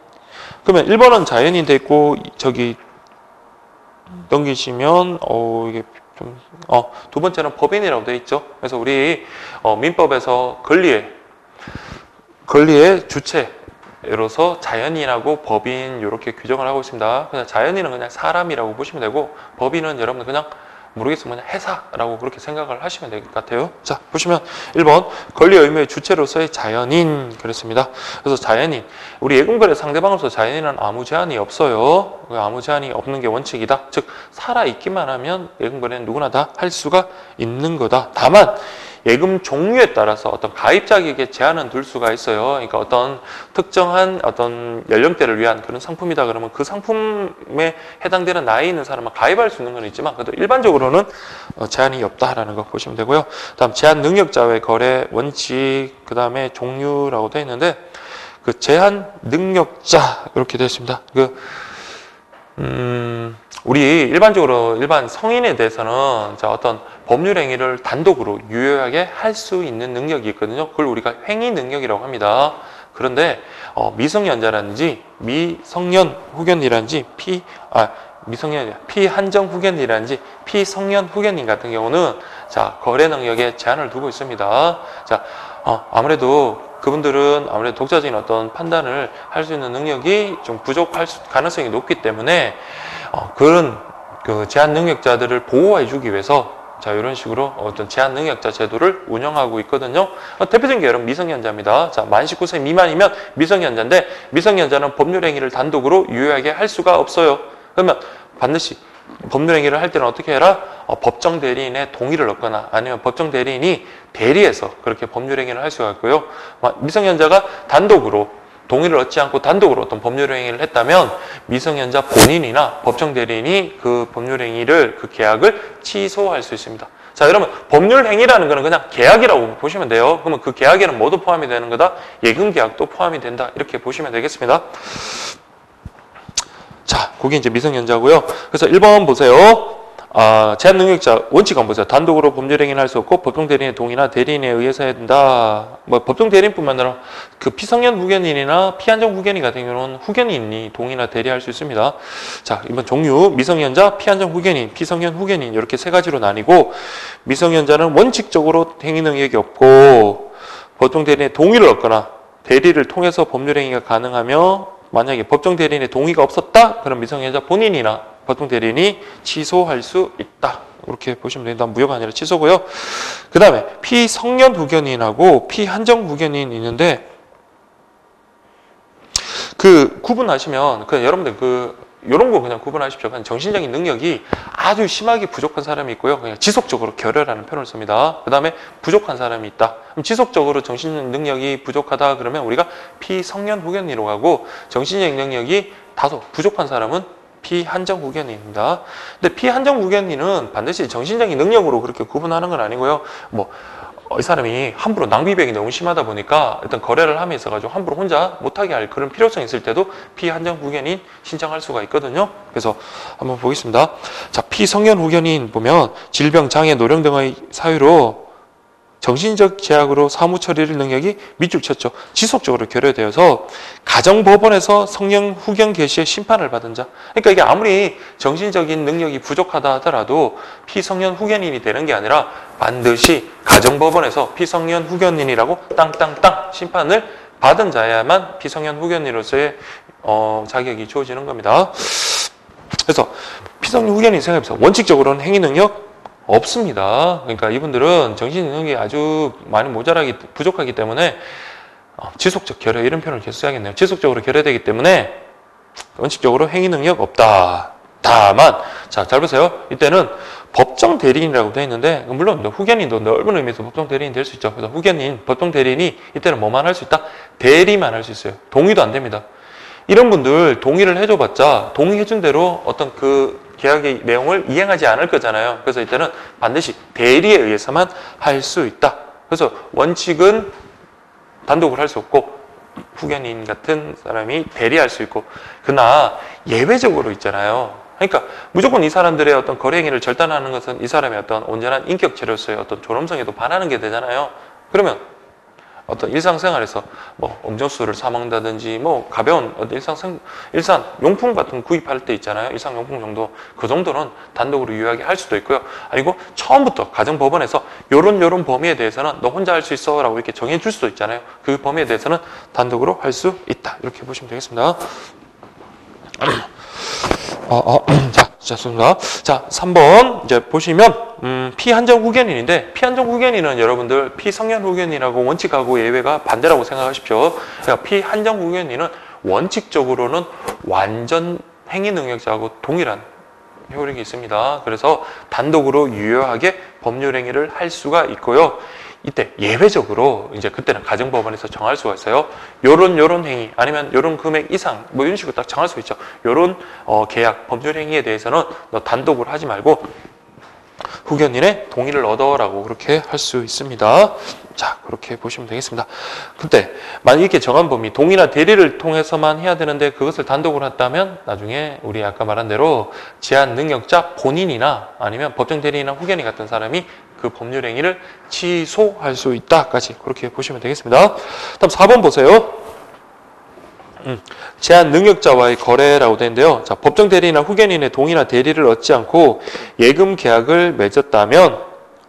그러면 1번은 자연인 돼 있고 저기 넘기시면 이게 좀 두 번째는 법인이라고 돼 있죠. 그래서 우리 민법에서 권리의 주체로서 자연인하고 법인 이렇게 규정을 하고 있습니다. 그냥 자연인은 그냥 사람이라고 보시면 되고 법인은 여러분들 그냥 모르겠으면 그냥 회사라고 그렇게 생각을 하시면 될 것 같아요. 자, 보시면 1번 권리 의무의 주체로서의 자연인 그랬습니다. 그래서 자연인 우리 예금거래 상대방으로서 자연인은 아무 제한이 없어요. 아무 제한이 없는 게 원칙이다. 즉 살아있기만 하면 예금거래는 누구나 다 할 수가 있는 거다. 다만 예금 종류에 따라서 어떤 가입자에게 제한은 둘 수가 있어요. 그러니까 어떤 특정한 어떤 연령대를 위한 그런 상품이다 그러면 그 상품에 해당되는 나이 있는 사람은 가입할 수 있는 건 있지만 그래도 일반적으로는 제한이 없다라는 거 보시면 되고요. 다음 제한 능력자와의 거래 원칙, 그 다음에 종류라고 되어 있는데 그 제한 능력자 이렇게 되어 있습니다. 우리 일반적으로 일반 성인에 대해서는 자 어떤 법률 행위를 단독으로 유효하게 할 수 있는 능력이 있거든요. 그걸 우리가 행위 능력이라고 합니다. 그런데 미성년자라든지 미성년 후견이라든지 피한정 후견이라든지 피성년 후견인 같은 경우는 자 거래 능력에 제한을 두고 있습니다. 자 아무래도 그분들은 아무래도 독자적인 어떤 판단을 할 수 있는 능력이 좀 부족할 가능성이 높기 때문에 그런 그 제한 능력자들을 보호해 주기 위해서 자 이런 식으로 어떤 제한 능력자 제도를 운영하고 있거든요. 대표적인 게 여러분 미성년자입니다. 자 만 19세 미만이면 미성년자인데 미성년자는 법률 행위를 단독으로 유효하게 할 수가 없어요. 그러면 반드시 법률행위를 할 때는 어떻게 해라? 법정 대리인의 동의를 얻거나 아니면 법정 대리인이 대리해서 그렇게 법률행위를 할 수가 있고요. 미성년자가 단독으로 동의를 얻지 않고 단독으로 어떤 법률행위를 했다면 미성년자 본인이나 법정 대리인이 그 법률행위를 그 계약을 취소할 수 있습니다. 자, 여러분 법률행위라는 거는 그냥 계약이라고 보시면 돼요. 그러면 그 계약에는 뭐도 포함이 되는 거다? 예금계약도 포함이 된다. 이렇게 보시면 되겠습니다. 자, 그게 이제 미성년자고요. 그래서 1번 보세요. 제한 능력자 원칙 한번 보세요. 단독으로 법률행위를 할 수 없고 법정 대리인의 동의나 대리인에 의해서 해야 된다. 뭐 법정 대리인뿐만 아니라 그 피성년 후견인이나 피한정 후견인 같은 경우는 후견인이 동의나 대리할 수 있습니다. 자, 이번 종류 미성년자, 피한정 후견인, 피성년 후견인 이렇게 세 가지로 나뉘고 미성년자는 원칙적으로 행위 능력이 없고 법정 대리인의 동의를 얻거나 대리를 통해서 법률행위가 가능하며 만약에 법정 대리인의 동의가 없었다? 그럼 미성년자 본인이나 법정 대리인이 취소할 수 있다. 이렇게 보시면 됩니다. 무효가 아니라 취소고요. 그 다음에 피성년 후견인하고 피한정 후견인이 있는데 그 구분하시면 그냥 여러분들 이런 거 그냥 구분하십시오. 그냥 정신적인 능력이 아주 심하게 부족한 사람이 있고요. 그냥 지속적으로 결여라는 표현을 씁니다. 그 다음에 부족한 사람이 있다. 그럼 지속적으로 정신적 능력이 부족하다 그러면 우리가 피성년 후견인으로 가고 정신적 능력이 다소 부족한 사람은 피한정 후견인입니다. 근데 피한정 후견인은 반드시 정신적인 능력으로 그렇게 구분하는 건 아니고요. 이 사람이 함부로 낭비병이 너무 심하다 보니까 어떤 거래를 함에 있어가지고 함부로 혼자 못하게 할 그런 필요성이 있을 때도 피한정 후견인 신청할 수가 있거든요. 그래서 한번 보겠습니다. 자, 피성년 후견인 보면 질병, 장애, 노령 등의 사유로 정신적 제약으로 사무 처리를 능력이 밑줄 쳤죠. 지속적으로 결여되어서 가정법원에서 성년 후견 개시의 심판을 받은 자. 그러니까 이게 아무리 정신적인 능력이 부족하다 하더라도 피성년 후견인이 되는 게 아니라 반드시 가정법원에서 피성년 후견인이라고 땅땅땅 심판을 받은 자야만 피성년 후견인으로서의 자격이 주어지는 겁니다. 그래서 피성년 후견인 생각해보세요. 원칙적으로는 행위 능력 없습니다. 그러니까 이분들은 정신 능력이 아주 많이 부족하기 때문에 지속적 결여 이런 표현을 계속 써야겠네요. 지속적으로 결여되기 때문에 원칙적으로 행위 능력 없다. 다만 잘 보세요. 이때는 법정 대리인이라고 되어 있는데 물론 후견인도 넓은 의미에서 법정 대리인 될 수 있죠. 그래서 후견인, 법정 대리인이 이때는 뭐만 할 수 있다? 대리만 할 수 있어요. 동의도 안 됩니다. 이런 분들 동의를 해줘봤자 동의해준 대로 어떤 그 계약의 내용을 이행하지 않을 거잖아요. 그래서 이때는 반드시 대리에 의해서만 할 수 있다. 그래서 원칙은 단독으로 할 수 없고 후견인 같은 사람이 대리할 수 있고 그러나 예외적으로 있잖아요. 그러니까 무조건 이 사람들의 어떤 거래 행위를 절단하는 것은 이 사람의 어떤 온전한 인격체로서의 어떤 존엄성에도 반하는 게 되잖아요. 그러면 어떤 일상생활에서 음료수를 사 먹는다든지 가벼운 일상 용품 같은 거 구입할 때 있잖아요. 일상용품 정도 그 정도는 단독으로 유효하게 할 수도 있고요. 아니고 처음부터 가정법원에서 요런 범위에 대해서는 너 혼자 할 수 있어 라고 이렇게 정해줄 수도 있잖아요. 그 범위에 대해서는 단독으로 할 수 있다. 이렇게 보시면 되겠습니다. 자, 좋습니다. 자, 3번 이제 보시면 피한정 후견인인데 피한정 후견인은 여러분들 피성년 후견인하고 원칙하고 예외가 반대라고 생각하십시오. 그러니까 피한정 후견인은 원칙적으로는 완전 행위 능력자하고 동일한 효력이 있습니다. 그래서 단독으로 유효하게 법률 행위를 할 수가 있고요. 이때 예외적으로 이제 그때는 가정법원에서 정할 수가 있어요. 요런 행위 아니면 요런 금액 이상 이런 식으로 딱 정할 수 있죠. 요런 계약 법률 행위에 대해서는 너 단독으로 하지 말고 후견인의 동의를 얻어라고 그렇게 할 수 있습니다. 자, 그렇게 보시면 되겠습니다. 근데 만약 이렇게 정한 범위 동의나 대리를 통해서만 해야 되는데 그것을 단독으로 했다면 나중에 우리 아까 말한 대로 제한 능력자 본인이나 아니면 법정 대리인이나 후견인 같은 사람이 그 법률 행위를 취소할 수 있다까지 그렇게 보시면 되겠습니다. 다음 4번 보세요. 제한 능력자와의 거래라고 되는데요. 자, 법정 대리인이나 후견인의 동의나 대리를 얻지 않고 예금 계약을 맺었다면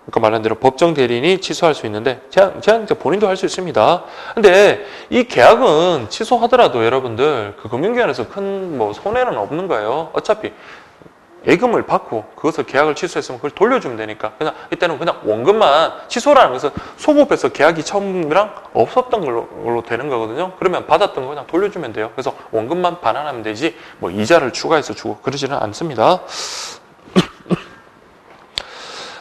아까 말한 대로 법정 대리인이 취소할 수 있는데 제한능력자 본인도 할 수 있습니다. 근데 이 계약은 취소하더라도 여러분들 그 금융기관에서 큰 손해는 없는 거예요. 어차피 예금을 받고 그것을 계약을 취소했으면 그걸 돌려주면 되니까 그냥 이때는 그냥 원금만 취소라는 것은 소급해서 계약이 처음이랑 없었던 걸로 되는 거거든요. 그러면 받았던 거 그냥 돌려주면 돼요. 그래서 원금만 반환하면 되지 이자를 추가해서 주고 그러지는 않습니다.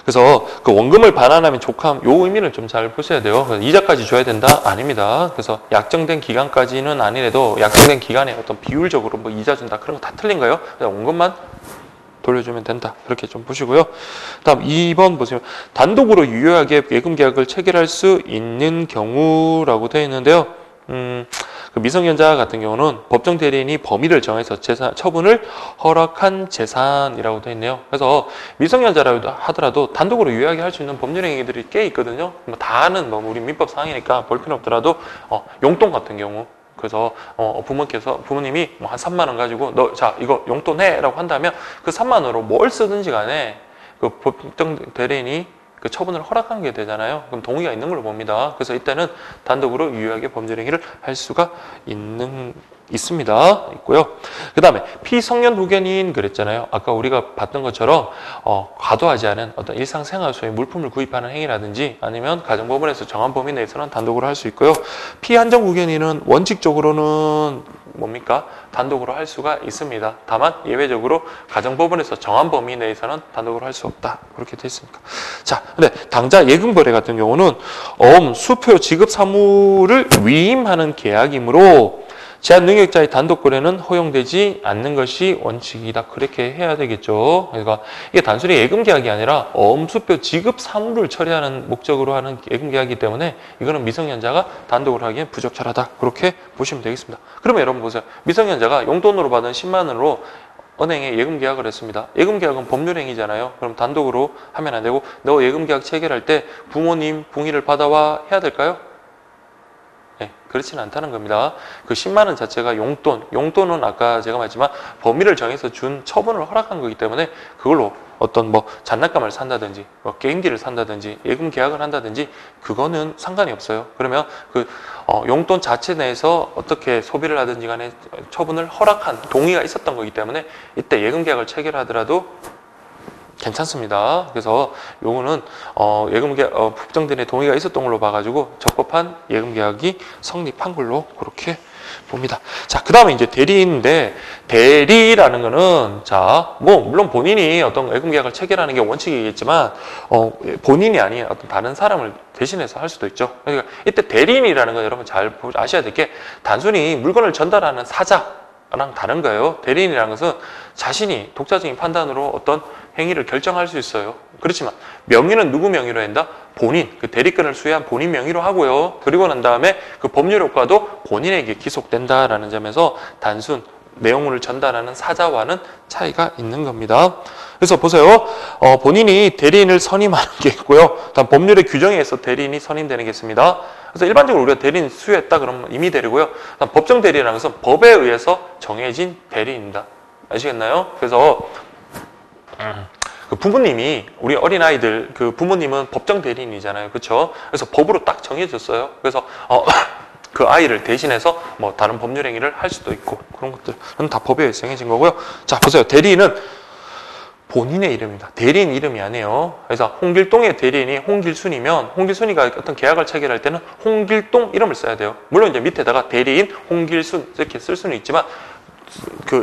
그래서 그 원금을 반환하면 족함 요 의미를 좀 잘 보셔야 돼요. 그래서 이자까지 줘야 된다? 아닙니다. 그래서 약정된 기간까지는 아니래도 약정된 기간에 어떤 비율적으로 뭐 이자 준다 그런 거 다 틀린 거예요. 그냥 원금만 돌려주면 된다. 그렇게 좀 보시고요. 다음 2번 보시면 단독으로 유효하게 예금 계약을 체결할 수 있는 경우라고 되어 있는데요. 그 미성년자 같은 경우는 법정 대리인이 범위를 정해서 처분을 허락한 재산이라고 되어 있네요. 그래서 미성년자라고 하더라도 단독으로 유효하게 할 수 있는 법률 행위들이 꽤 있거든요. 뭐 다 아는 뭐 우리 민법 상이니까 볼 필요 없더라도 용돈 같은 경우. 그래서 부모님이 뭐 한 3만 원 가지고 너 자 이거 용돈 해라고 한다면 그 3만 원으로 뭘 쓰든지 간에 그 법정 대리인이 그 처분을 허락하는 게 되잖아요. 그럼 동의가 있는 걸로 봅니다. 그래서 이때는 단독으로 유효하게 법률 행위를 할 수가 있고요. 그 다음에 피성년 후견인 그랬잖아요. 아까 우리가 봤던 것처럼 과도하지 않은 어떤 일상생활 소의 물품을 구입하는 행위라든지 아니면 가정법원에서 정한 범위 내에서는 단독으로 할 수 있고요. 피한정 후견인은 원칙적으로는 뭡니까? 단독으로 할 수가 있습니다. 다만 예외적으로 가정법원에서 정한 범위 내에서는 단독으로 할 수 없다. 그렇게 되어 있습니다. 자, 근데 당자 예금거래 같은 경우는 수표 지급 사무를 위임하는 계약이므로 제한 능력자의 단독 거래는 허용되지 않는 것이 원칙이다. 그렇게 해야 되겠죠. 그러니까 이게 단순히 예금 계약이 아니라 수표 지급 사무를 처리하는 목적으로 하는 예금 계약이기 때문에 이거는 미성년자가 단독으로 하기엔 부적절하다. 그렇게 보시면 되겠습니다. 그러면 여러분 보세요. 미성년자가 용돈으로 받은 10만 원으로 은행에 예금 계약을 했습니다. 예금 계약은 법률행위잖아요. 그럼 단독으로 하면 안 되고 너 예금 계약 체결할 때 부모님 동의를 받아와 해야 될까요? 네, 그렇지는 않다는 겁니다. 그 10만 원 자체가 용돈은 아까 제가 말했지만 범위를 정해서 준 처분을 허락한 거기 때문에 그걸로 어떤 뭐 장난감을 산다든지 뭐 게임기를 산다든지 예금 계약을 한다든지 그거는 상관이 없어요. 그러면 그 용돈 자체 내에서 어떻게 소비를 하든지 간에 처분을 허락한 동의가 있었던 거기 때문에 이때 예금 계약을 체결하더라도 괜찮습니다. 그래서 요거는 예금계약 법정대리인의 동의가 있었던 걸로 봐가지고 적법한 예금계약이 성립한 걸로 그렇게 봅니다. 자, 그 다음에 이제 대리인데 대리라는 거는 뭐 물론 본인이 어떤 예금계약을 체결하는 게 원칙이겠지만 본인이 아닌 어떤 다른 사람을 대신해서 할 수도 있죠. 그러니까 이때 대리인이라는 건 여러분 잘 아셔야 될 게 단순히 물건을 전달하는 사자랑 다른 거예요. 대리인이라는 것은 자신이 독자적인 판단으로 어떤 행위를 결정할 수 있어요. 그렇지만 명의는 누구 명의로 한다? 본인, 그 대리권을 수여한 본인 명의로 하고요. 그리고 난 다음에 그 법률 효과도 본인에게 기속된다라는 점에서 단순 내용을 전달하는 사자와는 차이가 있는 겁니다. 그래서 보세요. 본인이 대리인을 선임하는 게 있고요. 다음 법률의 규정에 의해서 대리인이 선임되는 게 있습니다. 그래서 일반적으로 우리가 대리인 수여했다 그러면 임의 대리고요. 다음 법정 대리라는 것은 법에 의해서 정해진 대리인입니다. 아시겠나요? 그래서 그 부모님이 우리 어린아이들 그 부모님은 법정 대리인이잖아요. 그렇죠? 그래서 법으로 딱 정해졌어요. 그래서 그 아이를 대신해서 뭐 다른 법률 행위를 할 수도 있고 그런 것들은 다 법에 의해서 정해진 거고요. 자, 보세요. 대리인은 본인의 이름입니다. 대리인 이름이 아니에요. 그래서 홍길동의 대리인이 홍길순이면 홍길순이가 어떤 계약을 체결할 때는 홍길동 이름을 써야 돼요. 물론 이제 밑에다가 대리인 홍길순 이렇게 쓸 수는 있지만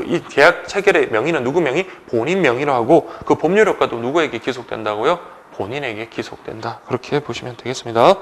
이 계약 체결의 명의는 누구 명의? 본인 명의로 하고 그 법률 효과도 누구에게 기속된다고요? 본인에게 기속된다. 그렇게 보시면 되겠습니다.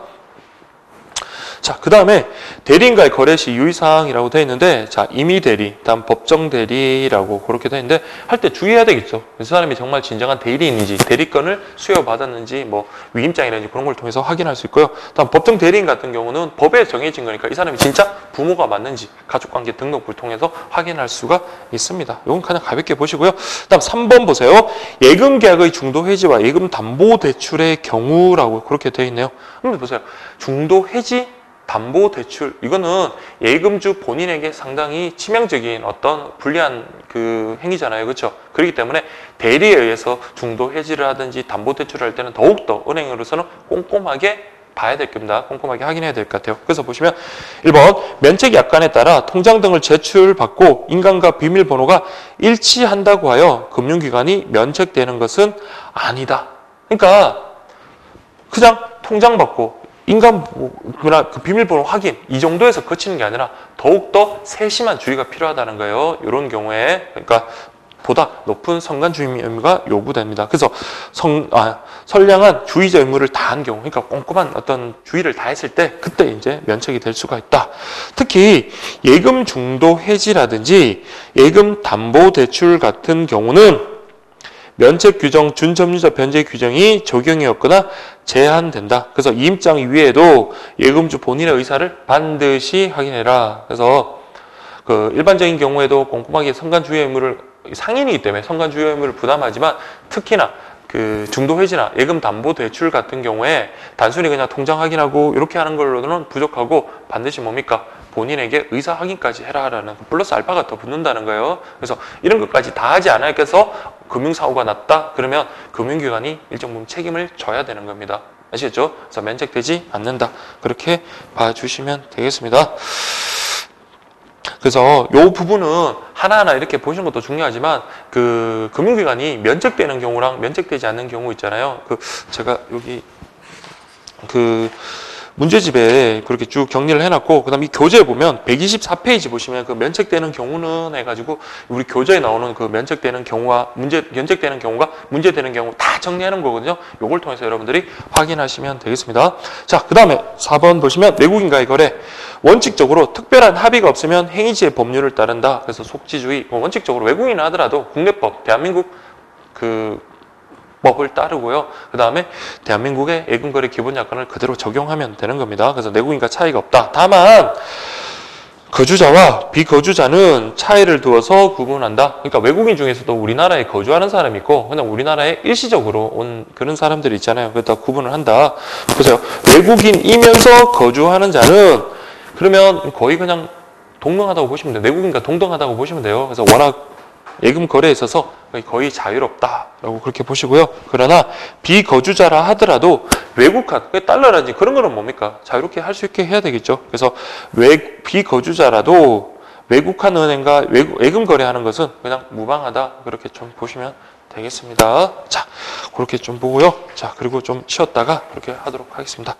자, 그 다음에 대리인과의 거래 시 유의사항이라고 되어 있는데, 자, 임의대리, 다음 법정대리라고 그렇게 되어 있는데, 할 때 주의해야 되겠죠. 그 사람이 정말 진정한 대리인인지, 대리권을 수여받았는지, 뭐, 위임장이라든지 그런 걸 통해서 확인할 수 있고요. 다음 법정대리인 같은 경우는 법에 정해진 거니까 이 사람이 진짜 부모가 맞는지, 가족관계 등록을 통해서 확인할 수가 있습니다. 이건 그냥 가볍게 보시고요. 다음 3번 보세요. 예금계약의 중도해지와 예금담보대출의 경우라고 그렇게 되어 있네요. 그럼 보세요. 중도해지 담보대출, 이거는 예금주 본인에게 상당히 치명적인 어떤 불리한 그 행위잖아요. 그렇죠? 그렇기 때문에 대리에 의해서 중도 해지를 하든지 담보대출을 할 때는 더욱더 은행으로서는 꼼꼼하게 봐야 될 겁니다. 꼼꼼하게 확인해야 될 것 같아요. 그래서 보시면 1번 면책 약관에 따라 통장 등을 제출받고 인감과 비밀번호가 일치한다고 하여 금융기관이 면책되는 것은 아니다. 그러니까 그냥 통장 받고 인감이나 그 비밀번호 확인 이 정도에서 그치는 게 아니라 더욱더 세심한 주의가 필요하다는 거예요. 이런 경우에 그러니까 보다 높은 선관 주의 의무가 요구됩니다. 그래서 선량한 주의자 의무를 다한 경우, 그러니까 꼼꼼한 어떤 주의를 다했을 때 그때 이제 면책이 될 수가 있다. 특히 예금 중도 해지라든지 예금 담보 대출 같은 경우는 면책 규정, 준점유자 변제 규정이 적용이 없거나 제한된다. 그래서 이임장 이외에도 예금주 본인의 의사를 반드시 확인해라. 그래서 그 일반적인 경우에도 꼼꼼하게 선관주의 의무를 상인이기 때문에 선관주의 의무를 부담하지만 특히나 그 중도 해지나 예금 담보 대출 같은 경우에 단순히 그냥 통장 확인하고 이렇게 하는 걸로는 부족하고 반드시 뭡니까? 본인에게 의사 확인까지 해라라는 플러스 알파가 더 붙는다는 거예요. 그래서 이런 것까지 다 하지 않아서 금융사고가 났다? 그러면 금융기관이 일정 부분 책임을 져야 되는 겁니다. 아시겠죠? 그래서 면책되지 않는다. 그렇게 봐주시면 되겠습니다. 그래서 이 부분은 하나하나 이렇게 보시는 것도 중요하지만 그 금융기관이 면책되는 경우랑 면책되지 않는 경우 있잖아요. 그 제가 여기 그 문제집에 그렇게 쭉 정리를 해놨고, 그 다음 이 교재에 보면 124페이지 보시면 그 면책되는 경우는 해가지고 우리 교재에 나오는 그 면책되는 경우와 면책되는 경우가 문제되는 경우 다 정리하는 거거든요. 요걸 통해서 여러분들이 확인하시면 되겠습니다. 자, 그 다음에 4번 보시면 외국인과의 거래. 원칙적으로 특별한 합의가 없으면 행위지의 법률을 따른다. 그래서 속지주의. 원칙적으로 외국인 하더라도 국내법, 대한민국 그 법을 따르고요. 그 다음에 대한민국의 예금거래 기본약관을 그대로 적용하면 되는 겁니다. 그래서 내국인과 차이가 없다. 다만 거주자와 비거주자는 차이를 두어서 구분한다. 그러니까 외국인 중에서도 우리나라에 거주하는 사람이 있고 그냥 우리나라에 일시적으로 온 그런 사람들이 있잖아요. 그렇다 구분을 한다. 보세요. 외국인이면서 거주하는 자는 그러면 거의 그냥 동등하다고 보시면 돼요. 내국인과 동등하다고 보시면 돼요. 그래서 워낙 예금 거래에 있어서 거의 자유롭다라고 그렇게 보시고요. 그러나 비거주자라 하더라도 외국한, 달러라든지 그런 거는 뭡니까? 자유롭게 할 수 있게 해야 되겠죠. 그래서 비거주자라도 외국한 은행과 예금 거래하는 것은 그냥 무방하다. 그렇게 좀 보시면 되겠습니다. 자, 그렇게 좀 보고요. 자, 그리고 좀 쉬었다가 그렇게 하도록 하겠습니다.